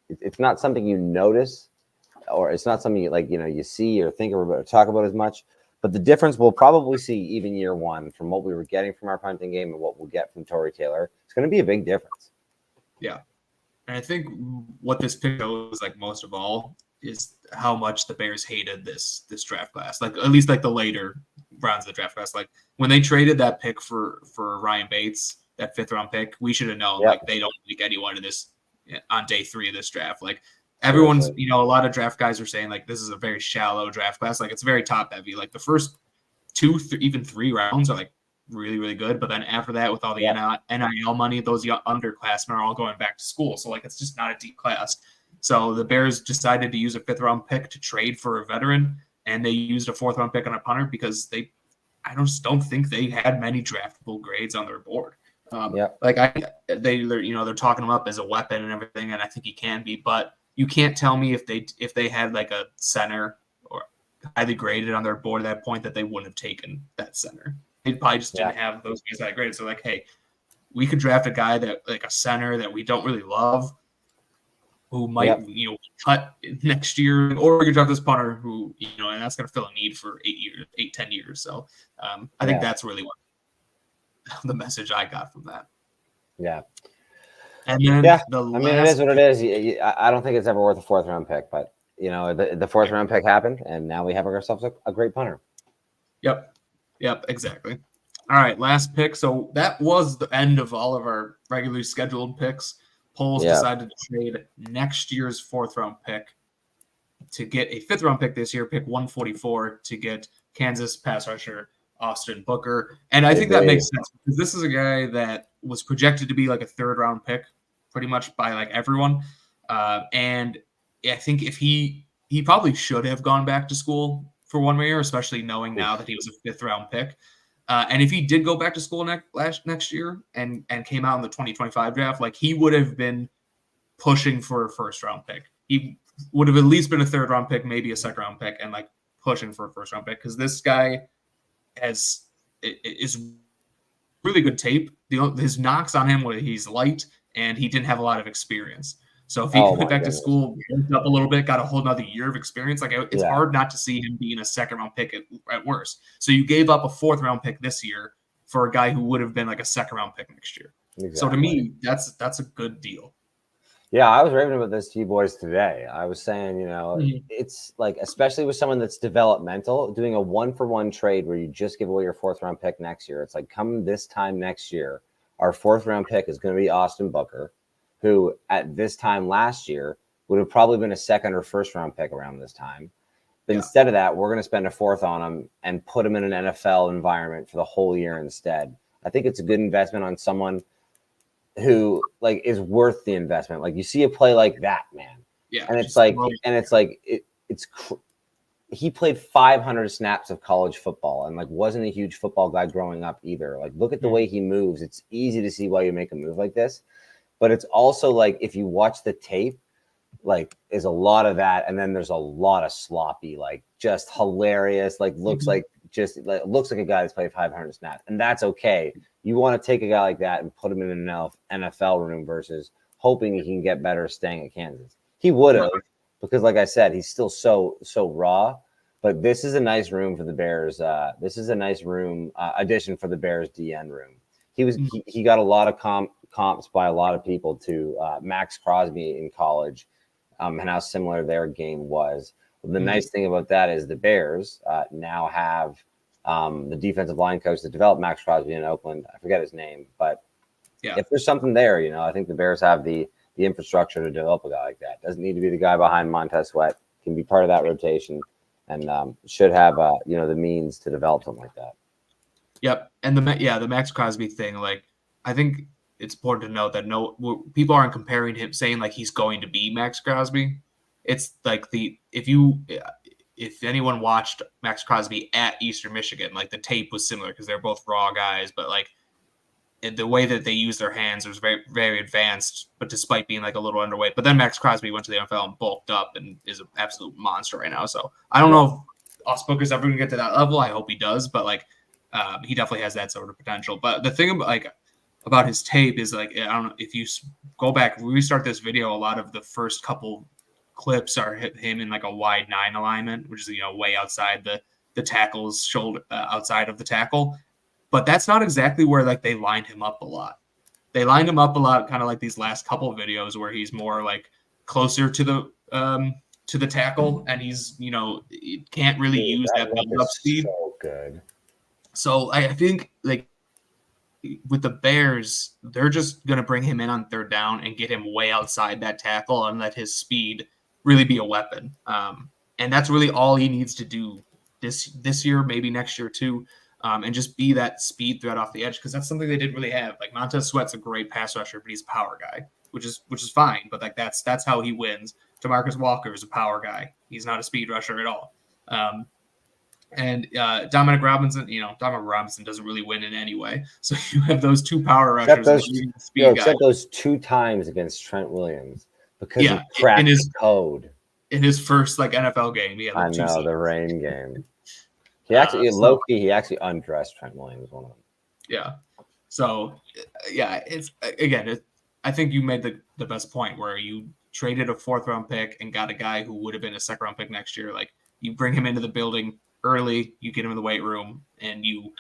it's not something you notice, or it's not something you see or think about or talk about as much. But the difference we'll probably see even year one from what we were getting from our punting game and what we'll get from Tory Taylor, it's going to be a big difference. Yeah. And I think what this pick shows, like, most of all, is how much the Bears hated this draft class. Like, at least like the later rounds of the draft class. Like, when they traded that pick for Ryan Bates, that 5th-round pick, we should have known, like, they don't like anyone in this on day 3 of this draft. Like, everyone's, a lot of draft guys are saying, like, this is a very shallow draft class. Like, it's very top heavy. Like, the first 2, even 3 rounds are like really, really good. But then after that, with all the NIL money, those young underclassmen are all going back to school. So, like, it's just not a deep class. So the Bears decided to use a 5th-round pick to trade for a veteran, and they used a 4th-round pick on a punter because I just don't think they had many draftable grades on their board. They're talking him up as a weapon and everything, and I think he can be. But you can't tell me if they had like a center or highly graded on their board at that point that they wouldn't have taken that center. They probably just didn't have those guys that graded. So, like, hey, we could draft a guy that, like, a center that we don't really love, who might cut next year, or we could draft this punter who, and that's going to fill a need for 10 years. So I think that's really what the message I got from that. Yeah. And then it is what it is. I don't think it's ever worth a 4th-round pick, but the 4th-round pick happened, and now we have ourselves a great punter. Yep, exactly. All right, last pick. So that was the end of all of our regularly scheduled picks. Poles decided to trade next year's 4th-round pick to get a 5th-round pick this year, pick 144, to get Kansas pass rusher Austin Booker. And I think that makes sense, because this is a guy that was projected to be like a 3rd-round pick pretty much by like everyone. And I think if he probably should have gone back to school for 1 more year, especially knowing now that he was a 5th-round pick. And if he did go back to school next year and came out in the 2025 draft, like, he would have been pushing for a 1st-round pick. He would have at least been a 3rd-round pick, maybe a 2nd-round pick, and like pushing for a 1st-round pick, because this guy is really good tape. His knocks on him were he's light and he didn't have a lot of experience. So if he went back to school, built up a little bit, got a whole nother year of experience, like it's hard not to see him being a second-round pick at worst. So you gave up a fourth-round pick this year for a guy who would have been like a second-round pick next year. Exactly. So to me, that's a good deal. Yeah, I was raving about this to you boys today. I was saying, it's like, especially with someone that's developmental, doing a 1-for-1 trade where you just give away your fourth-round pick next year. It's like, come this time next year, our fourth-round pick is going to be Austin Booker, who at this time last year would have probably been a second or first-round pick around this time. But instead of that, we're going to spend a fourth on him and put him in an NFL environment for the whole year instead. I think it's a good investment on someone who like is worth the investment. Like you see a play like that, man. Yeah. And he played 500 snaps of college football and like wasn't a huge football guy growing up either. Like look at the way he moves. It's easy to see why you make a move like this. But it's also like if you watch the tape, like is a lot of that, and then there's a lot of sloppy, like just hilarious, like looks like a guy that's played 500 snaps, and that's okay. You want to take a guy like that and put him in an NFL room versus hoping he can get better staying at Kansas. He would have, because like I said, he's still so raw. But this is a nice room for the Bears. This is a nice room addition for the Bears DN room. He got a lot of comps by a lot of people to Max Crosby in college. And how similar their game was. Well, the nice thing about that is the Bears now have the defensive line coach that developed Max Crosby in Oakland. I forget his name, but if there's something there, I think the Bears have the infrastructure to develop a guy like that. Doesn't need to be the guy behind Montez Sweat. Can be part of that rotation and should have the means to develop something like that. Yep, and the Max Crosby thing, like I think it's important to note that people aren't comparing him, saying like he's going to be Max Crosby. It's like if anyone watched Max Crosby at Eastern Michigan, like the tape was similar because they're both raw guys, but like the way that they use their hands was very, very advanced, but despite being like a little underweight. But then Max Crosby went to the NFL and bulked up and is an absolute monster right now. So I don't know if Austin Booker's ever going to get to that level. I hope he does, but like he definitely has that sort of potential. But the thing about his tape is like, I don't know if you go back, restart this video, a lot of the first couple clips are him in like a wide 9 alignment, which is, way outside the tackle's shoulder, outside of the tackle. But that's not exactly where like they lined him up a lot. They lined him up a lot, kind of like these last couple of videos where he's more like closer to the tackle, and he's, can't really use that build-up speed. So good. So I think like, with the Bears, they're just going to bring him in on third down and get him way outside that tackle and let his speed really be a weapon. And that's really all he needs to do this year, maybe next year too, and just be that speed threat off the edge, because that's something they didn't really have. Like Montez Sweat's a great pass rusher, but he's a power guy, which is fine. But like that's how he wins. DeMarcus Walker is a power guy. He's not a speed rusher at all. And Dominic Robinson, Dominic Robinson doesn't really win in any way. So you have those two power rushers. Except those 2 times against Trent Williams because he cracked his code. In his first NFL game. I know, the rain game. He actually, he actually undressed Trent Williams, one of them. Yeah. So, it's again, I think you made the best point where you traded a 4th-round pick and got a guy who would have been a 2nd-round pick next year. Like, you bring him into the building early, you get him in the weight room, and you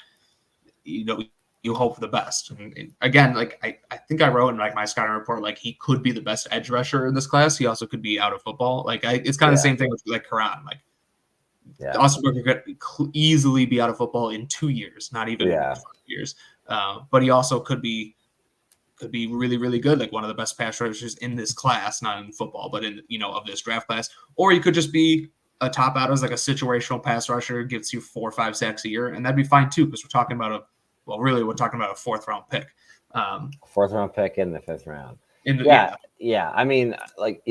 hope for the best. And again, like I think I wrote in like my scouting report, like he could be the best edge rusher in this class. He also could be out of football. Like it's kind of the same thing with like Kiran. Like Austin Booker could easily be out of football in 2 years, not even 5 years. But he also could be really, really good, like one of the best pass rushers in this class, not in football, but in of this draft class. Or he could just be a top out as like a situational pass rusher, gets you 4 or 5 sacks a year, and that'd be fine too, because we're talking about a 4th-round pick. 4th-round pick in the 5th round. I mean, like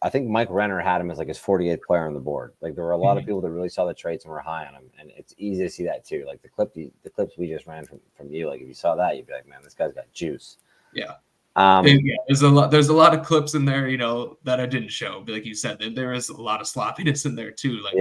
I think Mike Renner had him as like his 48th player on the board. Like there were a lot of people that really saw the traits and were high on him, and it's easy to see that too. Like the clips we just ran from you, like if you saw that, you'd be like, man, this guy's got juice. Yeah. There's a lot of clips in there, that I didn't show. But like you said, there is a lot of sloppiness in there too. Like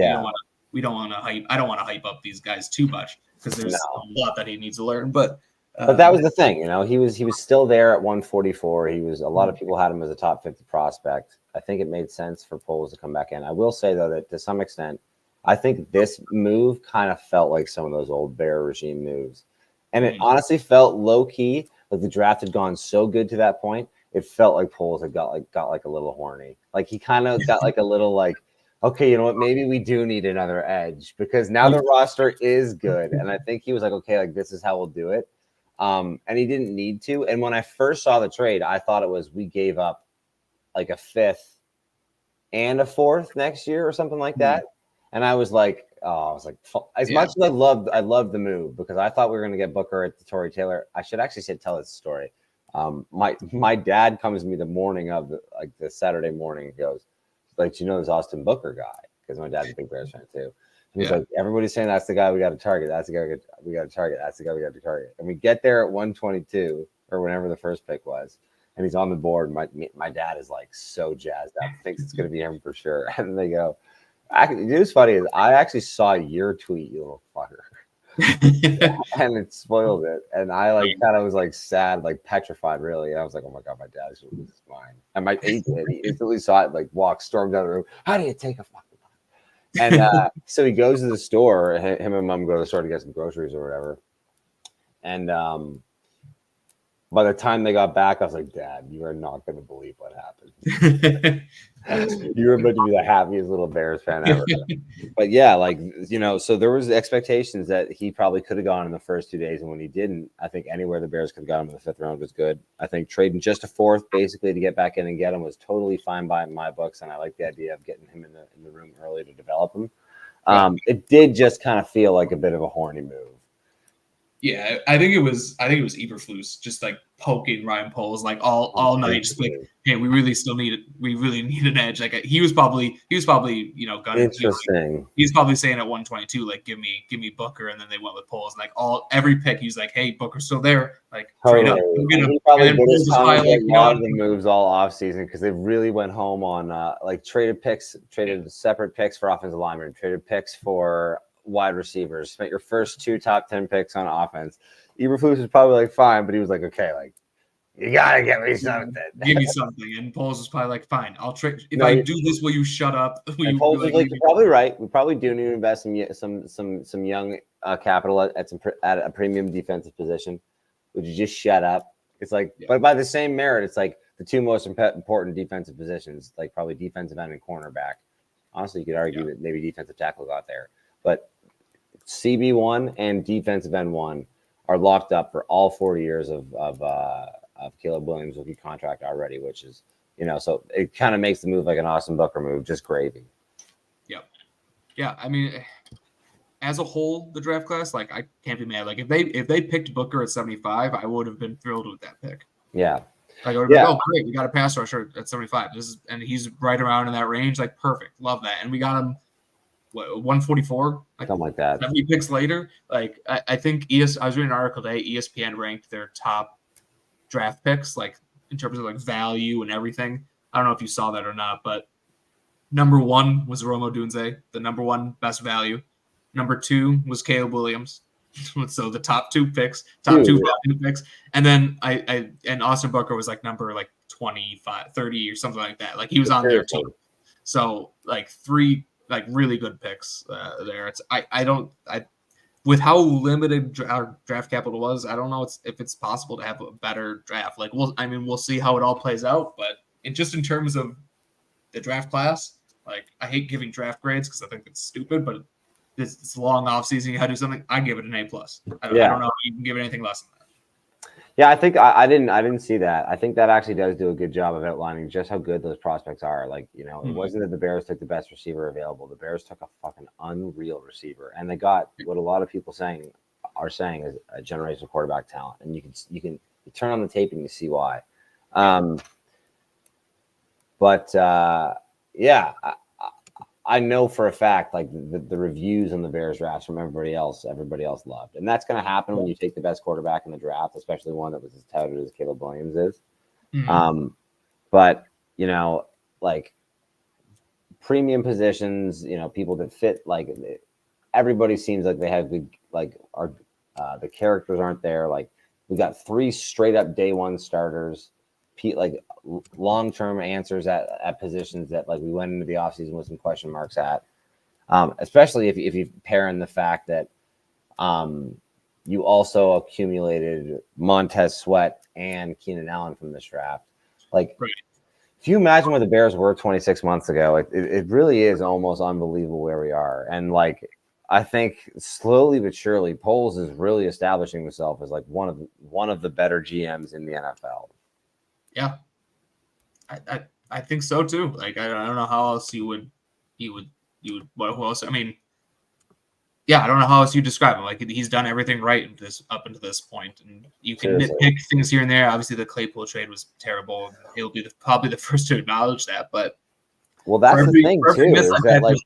we don't want to hype. I don't want to hype up these guys too much. because there's a lot that he needs to learn. But that was the thing, he was still there at 144. He was, a lot of people had him as a top 50 prospect. I think it made sense for Poles to come back in. I will say though that to some extent, I think this move kind of felt like some of those old Bear regime moves, and it honestly felt low key. Like the draft had gone so good to that point, it felt like Poles had got like a little horny. Like he kind of got like a little like, okay, you know what? Maybe we do need another edge because now the roster is good, and I think he was like, okay, like this is how we'll do it. And he didn't need to. And when I first saw the trade, I thought it was we gave up like a 5th and a 4th next year or something like that. And I was like, as much as I loved the move because I thought we were going to get Booker at the Tory Taylor. I should actually tell this story. My dad comes to me the morning of the Saturday morning. He goes, like, do you know this Austin Booker guy? Because my dad's a big Bears fan too. And he's like, everybody's saying that's the guy we got to target. That's the guy we got to target. That's the guy we got to target. And we get there at 122 or whenever the first pick was, and he's on the board. My dad is like so jazzed up, thinks it's going to be him for sure. And they go, what's funny is I actually saw your tweet, you little fucker. And it spoiled it. And I kind of was like sad, like petrified, really. And I was like, oh my God, my dad is losing his mind. And he instantly saw it, stormed out of the room. How do you take a fucking mind? And so he goes to the store. Him and mom go to the store to get some groceries or whatever. And by the time they got back, I was like, Dad, you are not going to believe what happened. You were about to be the happiest little Bears fan ever. But yeah, so there was expectations that he probably could have gone in the first 2 days. And when he didn't, I think anywhere the Bears could have got him in the 5th round was good. I think trading just a 4th basically to get back in and get him was totally fine by my books. And I like the idea of getting him in the room early to develop him. It did just kind of feel like a bit of a horny move. Yeah, I think it was Eberflus just like poking Ryan Poles like all night, just like, hey, we really need an edge. Like he was probably gunning. Interesting. He's probably saying at 122, like give me Booker, and then they went with Poles. And like every pick, he's like, hey, Booker's still there. Like trade up. He probably did his comments like a lot of the moves all off season because they really went home on traded separate picks for offensive linemen, traded picks for wide receivers, spent your first 2 top 10 picks on offense. Eberflus was probably like fine, but he was like, okay, like you gotta get me something. Give me something. And Poles was probably like, fine, I'll trade. If I do this, will you shut up? Poles was like, you're probably right. We probably do need to invest in some young capital at a premium defensive position. Would you just shut up? It's like, but by the same merit, it's like the 2 most important defensive positions, like probably defensive end and cornerback. Honestly, you could argue that maybe defensive tackle got there, but CB1 and defensive end 1 are locked up for all 4 years of Caleb Williams' rookie contract already, which is, so it kind of makes the move like an Austin Booker move, just gravy. Yep. Yeah. I mean, as a whole, the draft class, like I can't be mad. Like if they picked Booker at 75, I would have been thrilled with that pick. Yeah. Like I would have been, oh great, we got a pass rusher at 75. And he's right around in that range. Like perfect. Love that. And we got him 144, something like that. 70 picks later. Like I think I was reading an article today. ESPN ranked their top draft picks, like in terms of like value and everything. I don't know if you saw that or not, but number 1 was Rome Odunze, the number 1 best value. Number 2 was Caleb Williams. So the top 2 picks, two value picks, and then and Austin Booker was like number 25, 30 or something like that. Like he was on there too. So like 3 really good picks there. It's with how limited our draft capital was, I don't know if it's possible to have a better draft. Like we'll see how it all plays out, but in terms of the draft class, like I hate giving draft grades because I think it's stupid, but it's a long off season. You have to do something. I give it an A+. I don't know if you can give it anything less than that. Yeah, I think I didn't see that. I think that actually does do a good job of outlining just how good those prospects are. Like, it wasn't that the Bears took the best receiver available. The Bears took a fucking unreal receiver, and they got what a lot of people are saying is a generational quarterback talent. And you turn on the tape and you see why. I know for a fact, like the reviews on the Bears drafts from everybody else loved. And that's going to happen when you take the best quarterback in the draft, especially one that was as touted as Caleb Williams is. Mm-hmm. But, like premium positions, people that fit, like everybody seems like they have good, like the characters aren't there. Like we got 3 straight up day one starters, like long term answers at positions that like we went into the offseason with some question marks at. Especially if you pair in the fact that you also accumulated Montez Sweat and Keenan Allen from this draft. Like, Right. If you imagine where the Bears were 26 months ago, it really is almost unbelievable where we are. And like, I think slowly but surely, Poles is really establishing himself as like one of the better GMs in the NFL. Yeah, I think so too. Like, I don't know how else you would what who else? I mean, yeah, I don't know how else you describe him. Like, he's done everything right up until this point, and you can nitpick things here and there. Obviously, the Claypool trade was terrible. He'll be probably the first to acknowledge that. But that's the thing too, is that like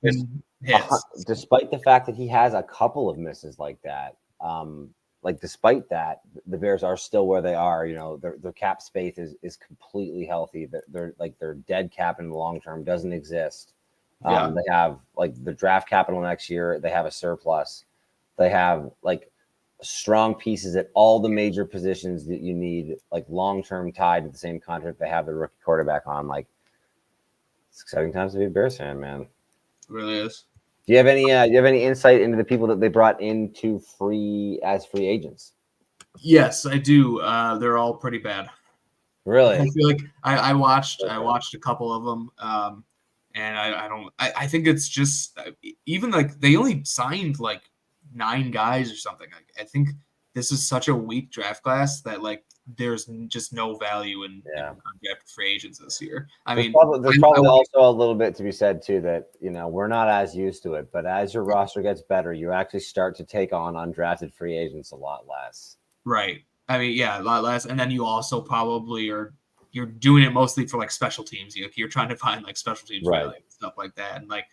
hits. Despite the fact that he has a couple of misses like that, like despite that, the Bears are still where they are. You know, their cap space is completely healthy. They're like their dead cap in the long term doesn't exist. They have like the draft capital next year. They have a surplus. They have like strong pieces at all the major positions that you need, like long-term tied to the same contract they have the rookie quarterback on. Like, it's exciting times to be a Bears fan, man. It really is. Do you have any insight into the people that they brought into free agents? Yes, I do. They're all pretty bad. Really? I feel like I watched a couple of them. And I think it's just even like they only signed like 9 guys or something. I think this is such a weak draft class that like there's just no value in undrafted free agents this year. There's probably also a little bit to be said too that, you know, we're not as used to it, but as your roster gets better, you actually start to take on undrafted free agents a lot less. Right. I mean, yeah, a lot less. And then you also probably you're doing it mostly for like special teams. You're trying to find like special teams value and stuff like that. And like,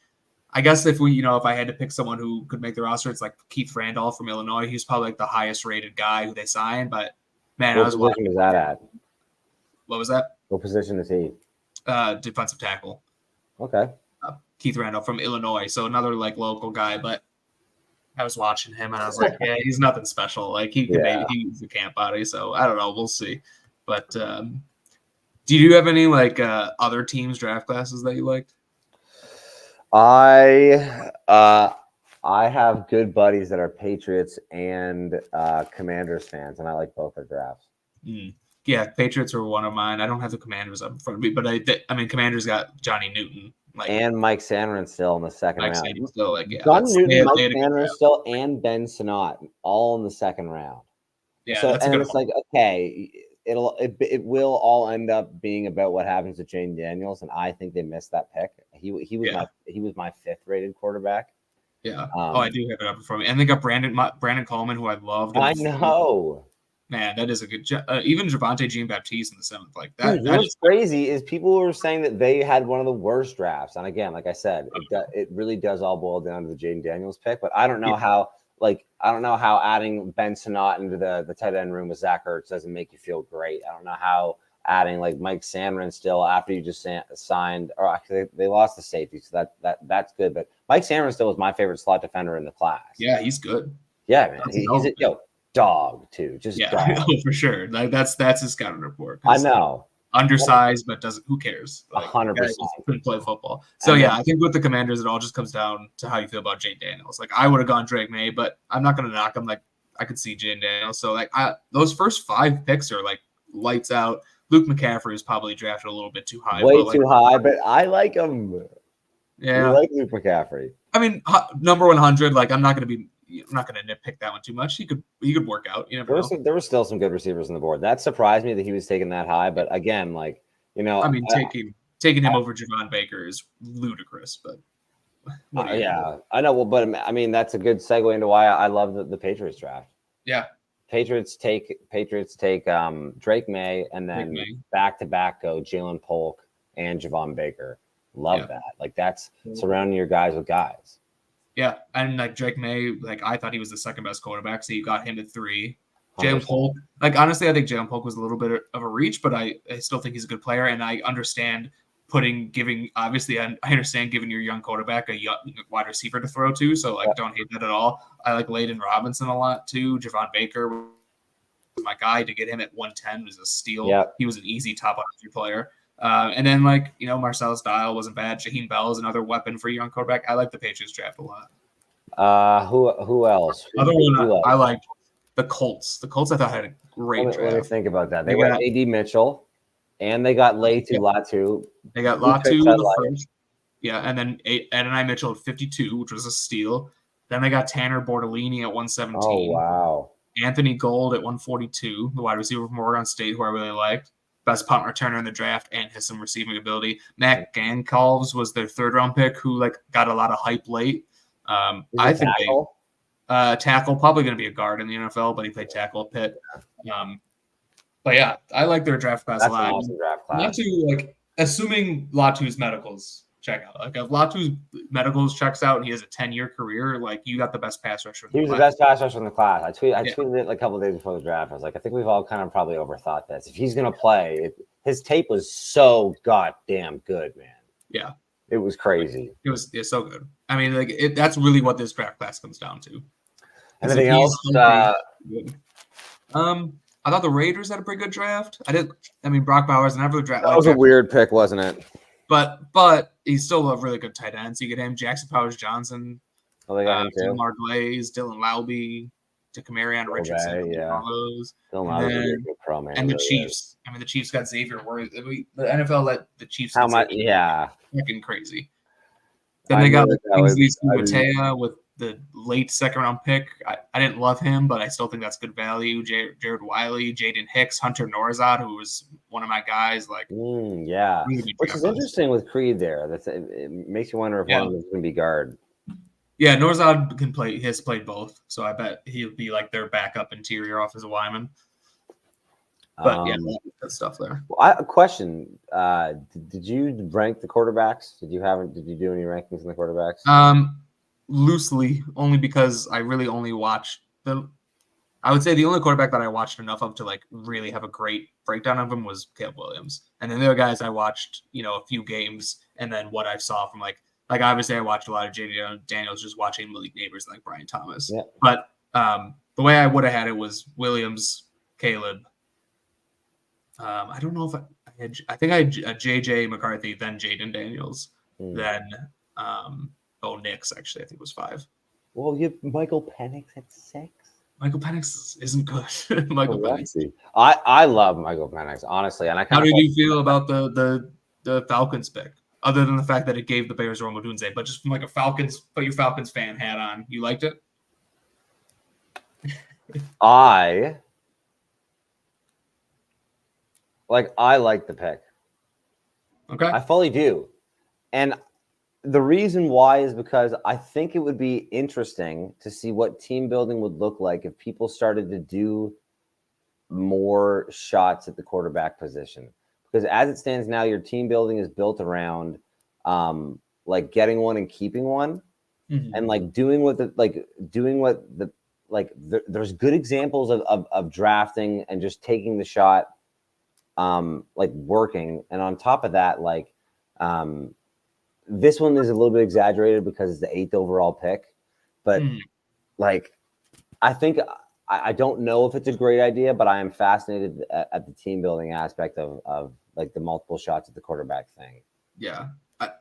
I guess if I had to pick someone who could make the roster, it's like Keith Randolph from Illinois. He's probably like the highest rated guy who they signed. But man, what position is that at? What was that? What position is he? Defensive tackle. Okay. Keith Randolph from Illinois. So another like local guy, but I was watching him and I was like, yeah, he's nothing special. Like he could maybe he's a camp body. So I don't know. We'll see. But do you have any like other teams' draft classes that you liked? I have good buddies that are Patriots and Commanders fans, and I like both their drafts. Yeah, Patriots are one of mine. I don't have the Commanders up in front of me, but I mean, Commanders got Johnny Newton, and Mike Sanderin still in the second round. Still, like, Johnny Newton, Mike Sanderin still, and Ben Sinnott all in the second round. Yeah, so that's and it's like, okay, it will all end up being about what happens to Jane Daniels, and I think they missed that pick. He was my 5th rated quarterback. Yeah. I do have it up in front of me. And they got Brandon Coleman, who I loved. I know. Man, that is a good job. Even Javonte Jean-Baptiste in the 7th, like that. Dude, what's crazy is people were saying that they had one of the worst drafts. And again, like I said, it really does all boil down to the Jane Daniels pick. But I don't know how. Like, I don't know how adding Ben Sinnott into the tight end room with Zach Ertz doesn't make you feel great. I don't know how adding like Mike Sanderin still after you just signed, or actually they lost the safety, so that's good. But Mike Sanderin still was my favorite slot defender in the class. Yeah, he's good. Yeah, man, he's a dog too. Just dog. For sure. Like that's his scouting report. I know. Undersized, but who cares? 100%. Couldn't play football. So I think with the Commanders, it all just comes down to how you feel about Jane Daniels. Like I would have gone Drake May, but I'm not going to knock him. Like I could see Jane Daniels. So like those first 5 picks are like lights out. Luke McCaffrey is probably drafted a little bit too high. Too high, but I like him. Yeah, I like Luke McCaffrey. I mean, number 100. Like I'm not going to nitpick that one too much. He could work out. You never know. There were still some good receivers on the board. That surprised me that he was taken that high. But again, like, you know, I mean, taking him over Gervon Baker is ludicrous. But I know. Well, but I mean, that's a good segue into why I love the Patriots draft. Yeah. Patriots take Drake May, and then back to back go Jalen Polk and Javon Baker. Love that. Like that's surrounding your guys with guys. Yeah, and like Drake May, like I thought he was the second best quarterback, so you got him at 3. Jalen Polk, like honestly, I think Jalen Polk was a little bit of a reach, but I still think he's a good player, and I understand giving obviously I understand giving your young quarterback a young wide receiver to throw to, so like don't hate that at all. I like Layden Robinson a lot too. Javon Baker was my guy. To get him at 110 was a steal. Yep. He was an easy top 100 player. And then like Marcellus Dial wasn't bad. Shaheem Bell is another weapon for a young quarterback. I like the Patriots draft a lot. Who else? Other one I like the Colts. The Colts I thought had a great draft. Let me think about that. They got A.D. Mitchell. And they got Latu. They got Latu the first. Yeah, and then Adonai Mitchell at 52, which was a steal. Then they got Tanner Bortolini at 117. Oh, wow. Anthony Gold at 142, the wide receiver from Oregon State, who I really liked. Best punt returner in the draft and has some receiving ability. Matt Gancalves was their third-round pick, who got a lot of hype late. I think tackle, probably going to be a guard in the NFL, but he played tackle at Pitt. But yeah, I like their draft class a lot. That's an awesome draft class. Latu, assuming Latu's medicals check out. Like if Latu's medicals checks out and he has a 10-year career, you got the best pass rusher. He was the best pass rusher in the class. I tweeted it a couple of days before the draft. I was like, I think we've all kind of probably overthought this. If he's going to play, his tape was so goddamn good, man. Yeah. It was crazy. It's so good. I mean, that's really what this draft class comes down to. Anything else? I thought the Raiders had a pretty good draft. Brock Bowers never draft. That was a weird pick, wasn't it? But he's still a really good tight end. So you get him, Jackson Powers Johnson. Oh, they got him too. Demar Glaze, Dylan Laube, Kamarion Richardson. Yeah. Dylan good pro, man. And the Chiefs. The Chiefs got Xavier Worthy. The NFL let the Chiefs. How much? Yeah. Fucking crazy. Then they got Kingsley Suatea with the late second-round pick. I didn't love him, but I still think that's good value. Jared Wiley, Jaden Hicks, Hunter Norzad, who was one of my guys. Yeah. Which is interesting with Creed there. It makes you wonder if one of them is going to be guard. Yeah, Norzad can play. He has played both, so I bet he'll be their backup interior offensive lineman. But that stuff there. Well, a question: Did you rank the quarterbacks? Did you do any rankings in the quarterbacks? Loosely, only because I really only watched I would say the only quarterback that I watched enough of to really have a great breakdown of him was Caleb Williams. And then the other guys I watched, a few games, and then what I saw from obviously I watched a lot of J.D. Daniels, just watching Malik Neighbors and Brian Thomas. Yeah. But the way I would have had it was Williams, Caleb. I don't know if I think I had J.J. McCarthy, then Jaden Daniels, then Nix actually I think was 5. Well, you have Michael Penix at 6. Michael Penix isn't good. Penix. I love Michael Penix, honestly. And how did you feel about the Falcons pick? Other than the fact that it gave the Bears Rome Odunze, but just from a Falcons, put your Falcons fan hat on. You liked it? I like the pick. Okay. I fully do. And the reason why is because I think it would be interesting to see what team building would look like if people started to do more shots at the quarterback position. Because as it stands now, your team building is built around getting one and keeping one, and there's good examples of drafting and just taking the shot, working. And on top of that, this one is a little bit exaggerated because it's the 8th overall pick, but I think I don't know if it's a great idea, but I am fascinated at the team building aspect of the multiple shots at the quarterback thing. Yeah.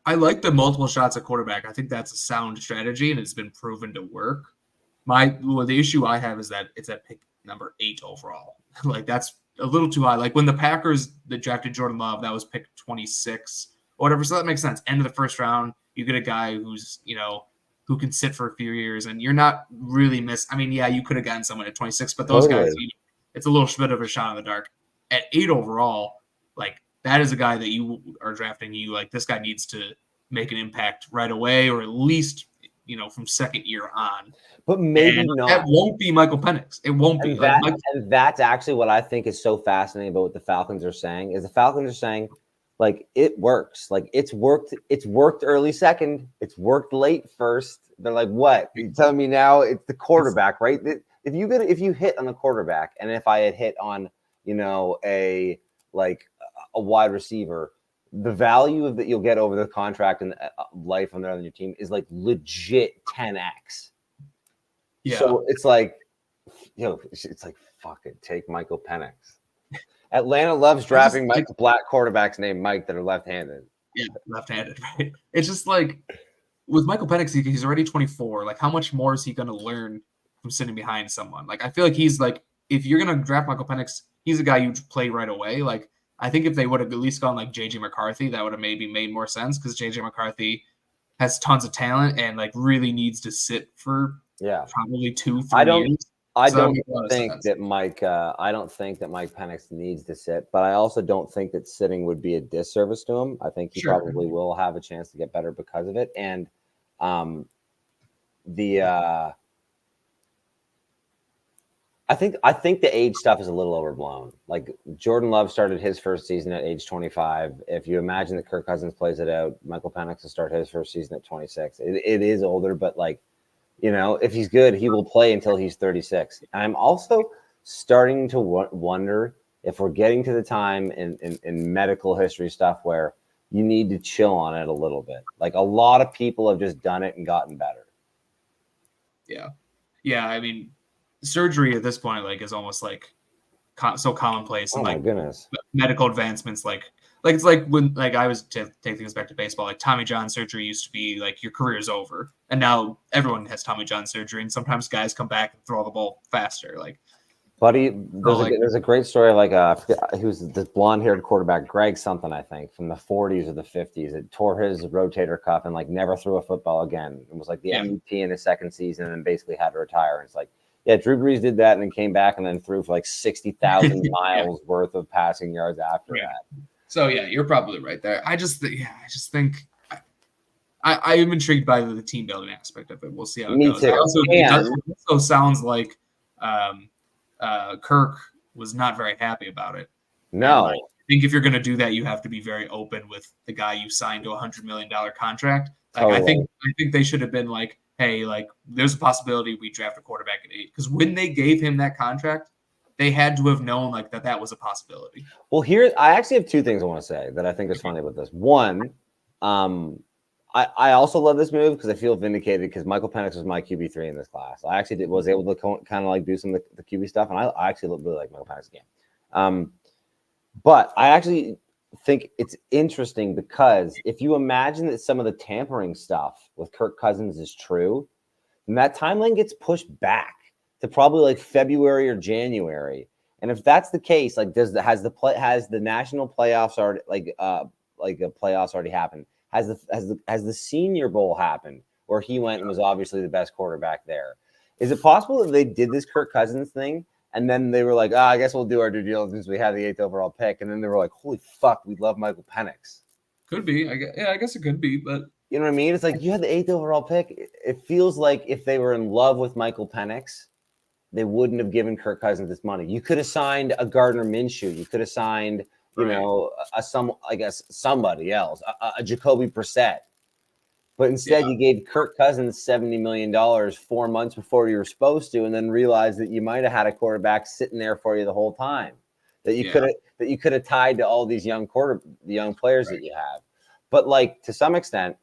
I like the multiple shots at quarterback. I think that's a sound strategy and it's been proven to work. The issue I have is that it's at pick number 8 overall. That's a little too high. When the Packers that drafted Jordan Love, that was pick 26 or whatever. So that makes sense. End of the first round, you get a guy who's, who can sit for a few years and you're not really you could have gotten someone at 26, but those guys, it's a little bit of a shot in the dark. At 8 overall, that is a guy that you are drafting. This guy needs to make an impact right away, or at least, from second year on. But maybe not. That won't be Michael Penix. It won't be. And that's actually what I think is so fascinating about what the Falcons are saying, is the Falcons are saying, it works. It's worked early second. It's worked late first. They're like, what? You're telling me now it's the quarterback, right? If you hit on the quarterback, and if I had hit on, a wide receiver, the value that you'll get over the contract and life on your team is like legit 10x. Yeah. So it's like, it's like, fuck it, take Michael Penix. Atlanta loves drafting black quarterbacks named Mike that are left-handed. Yeah, left-handed, right? It's just like with Michael Penix, he's already 24. Like, how much more is he going to learn from sitting behind someone? Like, I feel like he's like, if you're going to draft Michael Penix, he's a guy you play right away. Like, I think if they would have at least gone like JJ McCarthy, that would have maybe made more sense because JJ McCarthy has tons of talent and like really needs to sit for probably 2-3 years. I don't think that Mike Penix needs to sit, but I also don't think that sitting would be a disservice to him. I think he probably will have a chance to get better because of it. And I think the age stuff is a little overblown. Like Jordan Love started his first season at age 25. If you imagine that Kirk Cousins plays it out, Michael Penix will start his first season at 26. It is older, but like, if he's good, he will play until he's 36. And I'm also starting to wonder if we're getting to the time in medical history stuff where you need to chill on it a little bit. Like a lot of people have just done it and gotten better. Yeah. Yeah. I mean, surgery at this point, like, is almost like so commonplace. And, my goodness. Medical advancements, like it's like when like I was to take things back to baseball, like Tommy John surgery used to be like your career's over, and now everyone has Tommy John surgery, and sometimes guys come back and throw the ball faster. Like, buddy, there's a great story. Like, he was this blonde-haired quarterback, Greg something, I think, from the 40s or the 50s. It tore his rotator cuff and like never threw a football again. It was like the MVP in his second season, and then basically had to retire. And it's like, yeah, Drew Brees did that and then came back and then threw for like 60,000 miles worth of passing yards after that. So yeah, you're probably right there. I just think I am intrigued by the team building aspect of it. We'll see how it goes. Too. It also sounds like Kirk was not very happy about it. No. I think if you're going to do that, you have to be very open with the guy you signed to $100 million contract. Like, totally. I think they should have been like, hey, like, there's a possibility we draft a quarterback at 8. Because when they gave him that contract, they had to have known like that was a possibility. Well, here I actually have two things I want to say that I think is funny about this. One, I also love this move because I feel vindicated because Michael Penix was my QB3 in this class. I actually was able to kind of like do some of the QB stuff, and I actually really like Michael Penix again. But I actually think it's interesting because if you imagine that some of the tampering stuff with Kirk Cousins is true, then that timeline gets pushed back to probably like February or January. And if that's the case, like has the national playoffs already playoffs already happened? Has the Senior Bowl happened where he went and was obviously the best quarterback there? Is it possible that they did this Kirk Cousins thing and then they were like, I guess we'll do our due diligence. We have the 8th overall pick, and then they were like, holy fuck, we love Michael Penix. Could be. I guess it could be, but you know what I mean? It's like you had the 8th overall pick. It feels like if they were in love with Michael Penix, they wouldn't have given Kirk Cousins this money. You could have signed a Gardner Minshew. You could have signed, somebody else, a Jacoby Brissett. But instead, you gave Kirk Cousins $70 million 4 months before you were supposed to, and then realized that you might have had a quarterback sitting there for you the whole time. That you could have tied to all these young players that you have. But like to some extent,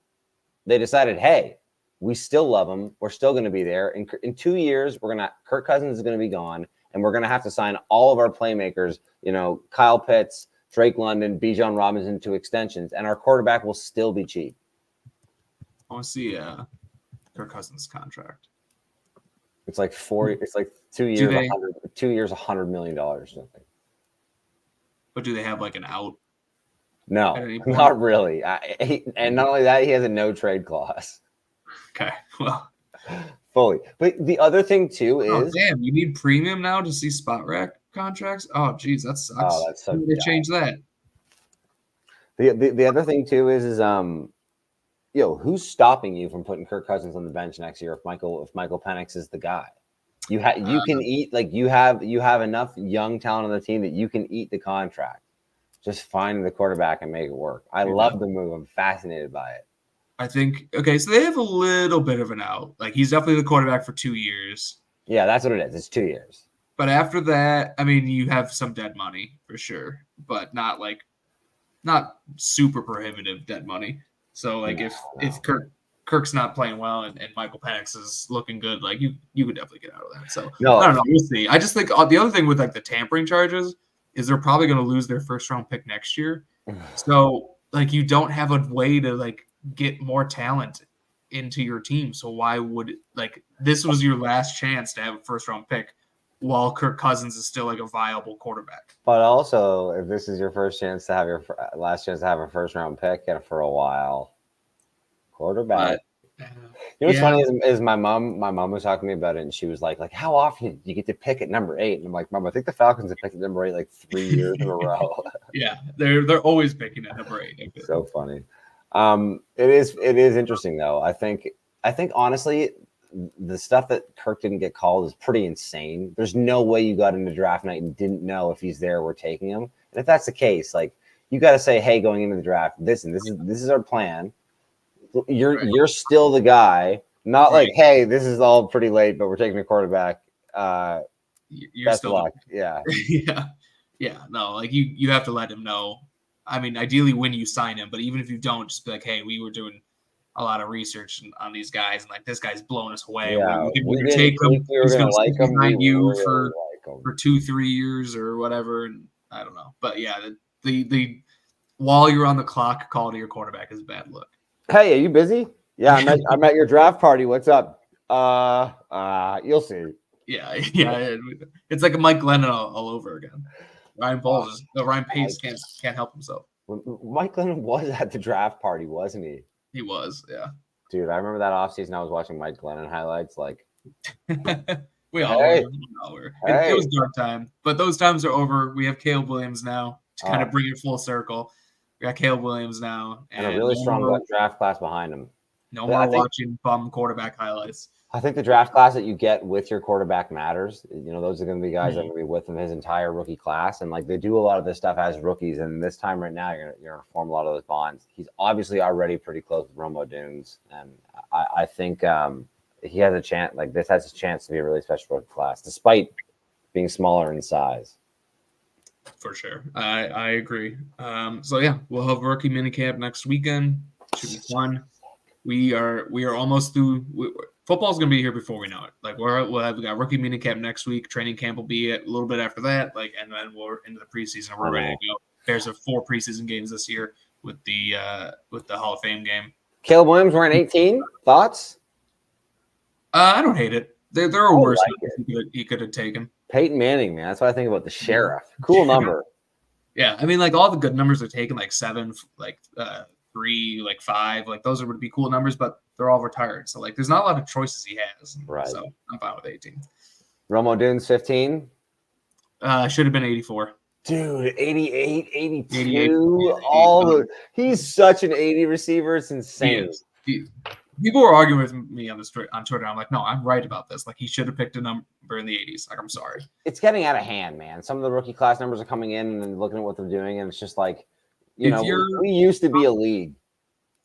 they decided, hey, we still love him. We're still going to be there. In 2 years, Kirk Cousins is going to be gone, and we're going to have to sign all of our playmakers, Kyle Pitts, Drake London, Bijan Robinson to extensions, and our quarterback will still be cheap. I want to see Kirk Cousins' contract. It's like 4. It's like 2 years. 2 years, $100 million or something. But do they have like an out? No, not really. And not only that, he has a no trade clause. Okay, well, fully. But the other thing too is, damn, you need premium now to see spot rack contracts. Oh, geez, that sucks. Oh, that's so. They change that. The other thing too is who's stopping you from putting Kirk Cousins on the bench next year if Michael Penix is the guy? You can eat, like you have enough young talent on the team that you can eat the contract. Just find the quarterback and make it work. I love the move. I'm fascinated by it. I think so they have a little bit of an out. Like he's definitely the quarterback for 2 years. Yeah, that's what it is. It's 2 years. But after that, I mean, you have some dead money for sure, but not like not super prohibitive dead money. So like if Kirk's not playing well and Michael Penix is looking good, like you could definitely get out of that. So I don't know. We'll see. I just think the other thing with like the tampering charges is they're probably going to lose their first round pick next year. So like you don't have a way to like get more talent into your team. So why would like this was your last chance to have a first round pick while Kirk Cousins is still like a viable quarterback. But also, if this is your first chance to have your last chance to have a first round pick and for a while, quarterback. You know what's funny is my mom was talking to me about it, and she was like how often do you get to pick at number 8? And I'm like, Mom, I think the Falcons have picked at number 8 like 3 years in a row. Yeah, they're always picking at number 8. So funny. It is interesting though. I think honestly, the stuff that Kirk didn't get called is pretty insane. There's no way you got into draft night and didn't know if he's there, we're taking him. And if that's the case, like you got to say, hey, going into the draft, this is our plan. You're still the guy, not like, hey, this is all pretty late, but we're taking a quarterback. You're best still luck. Yeah. Yeah. No, like you have to let him know. I mean, ideally when you sign him, but even if you don't, just be like, hey, we were doing a lot of research on these guys, and like this guy's blowing us away. Yeah, we take him. We were gonna like him. For 2-3 years or whatever, and I don't know. But yeah, the while you're on the clock, calling your quarterback is bad luck. Hey, are you busy? Yeah, I'm at your draft party. What's up? You'll see. Yeah. It's like a Mike Glennon all over again. Ryan Pace can't help himself. Mike Glennon was at the draft party, wasn't he? He was, yeah. Dude, I remember that offseason I was watching Mike Glennon highlights. Like, we all were. It was dark time, but those times are over. We have Caleb Williams now to kind of bring it full circle. We got Caleb Williams now. And a really strong draft class behind him. No more watching bum quarterback highlights. I think the draft class that you get with your quarterback matters. You know, those are going to be guys that are going to be with him his entire rookie class. And like they do a lot of this stuff as rookies. And this time right now, you're going to form a lot of those bonds. He's obviously already pretty close with Rome Odunze. And I think he has a chance, like this has a chance to be a really special rookie class, despite being smaller in size. For sure. I agree. So yeah, we'll have rookie minicamp next weekend. Should be fun. We are almost through. Football's going to be here before we know it. Like we got rookie minicamp next week. Training camp will be a little bit after that. Like, and then we're into the preseason. We're ready to go. There's 4 preseason games this year with the Hall of Fame game. Caleb Williams wearing 18. Thoughts? I don't hate it. There are worse he could have taken. Peyton Manning, man. That's what I think about the sheriff. Cool number. Yeah, I mean, like all the good numbers are taken, like 7, like 3, like 5, like those would be cool numbers, but they're all retired. So like, there's not a lot of choices he has. Right. So I'm fine with 18. Rome Odunze 15. Should have been 84. Dude, 88, 82. He's such an 80 receiver. It's insane. People were arguing with me on Twitter. I'm like, no, I'm right about this. Like, he should have picked a number in the 80s. Like, I'm sorry. It's getting out of hand, man. Some of the rookie class numbers are coming in and looking at what they're doing, and it's just like, we used to be a league.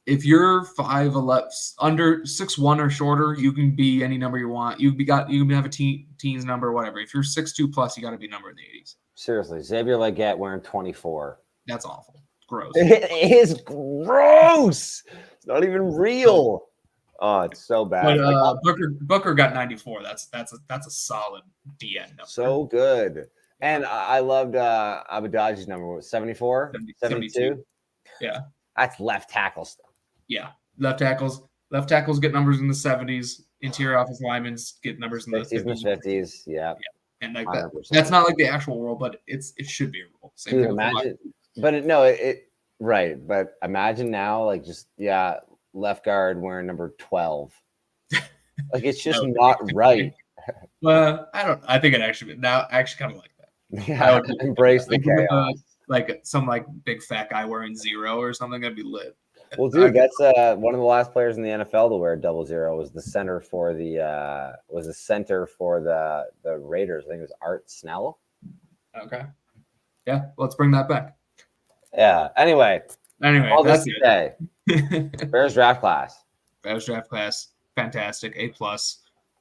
If you're 5'11", under 6'1" or shorter, you can be any number you want. You can have a teens number or whatever. If you're 6'2" plus, you got to be a number in the 80s. Seriously, Xavier Legette wearing 24. That's awful. Gross. It is gross. It's not even real. Oh, it's so bad. But Booker got 94. That's a solid DN number. So good. And I loved Amegadjie's number. What was 74? 72? Yeah. That's left tackle stuff. Yeah. Left tackles get numbers in the 70s. Interior offensive linemen get numbers in the 60s and 50s. Yeah. And like that's not like the actual rule, but it should be a rule. Dude, imagine, right. But imagine now, like left guard wearing number 12. Like it's just not right. I think it actually now actually kind of like that. Yeah, I would embrace the chaos. Like some like big fat guy wearing 0 or something, that'd be lit. Well, dude, that's one of the last players in the NFL to wear 00 was the center for the Raiders. I think it was Art Snell. Okay. Yeah, let's bring that back. Yeah. Anyway, all that's this today. Bears draft class. Fantastic. A+.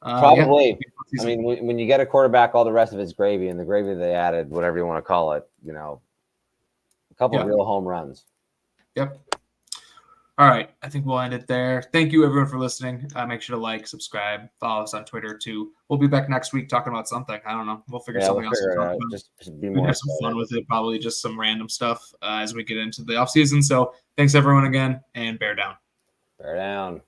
Probably. Yeah. I mean, when you get a quarterback, all the rest of it's gravy, and the gravy they added, whatever you want to call it, couple real home runs. Yep. All right. I think we'll end it there. Thank you, everyone, for listening. Make sure to like, subscribe, follow us on Twitter, too. We'll be back next week talking about something. I don't know. We'll figure something else to talk about. Just be We'd more have some fun with it, probably just some random stuff as we get into the offseason. So thanks, everyone, again, and bear down. Bear down.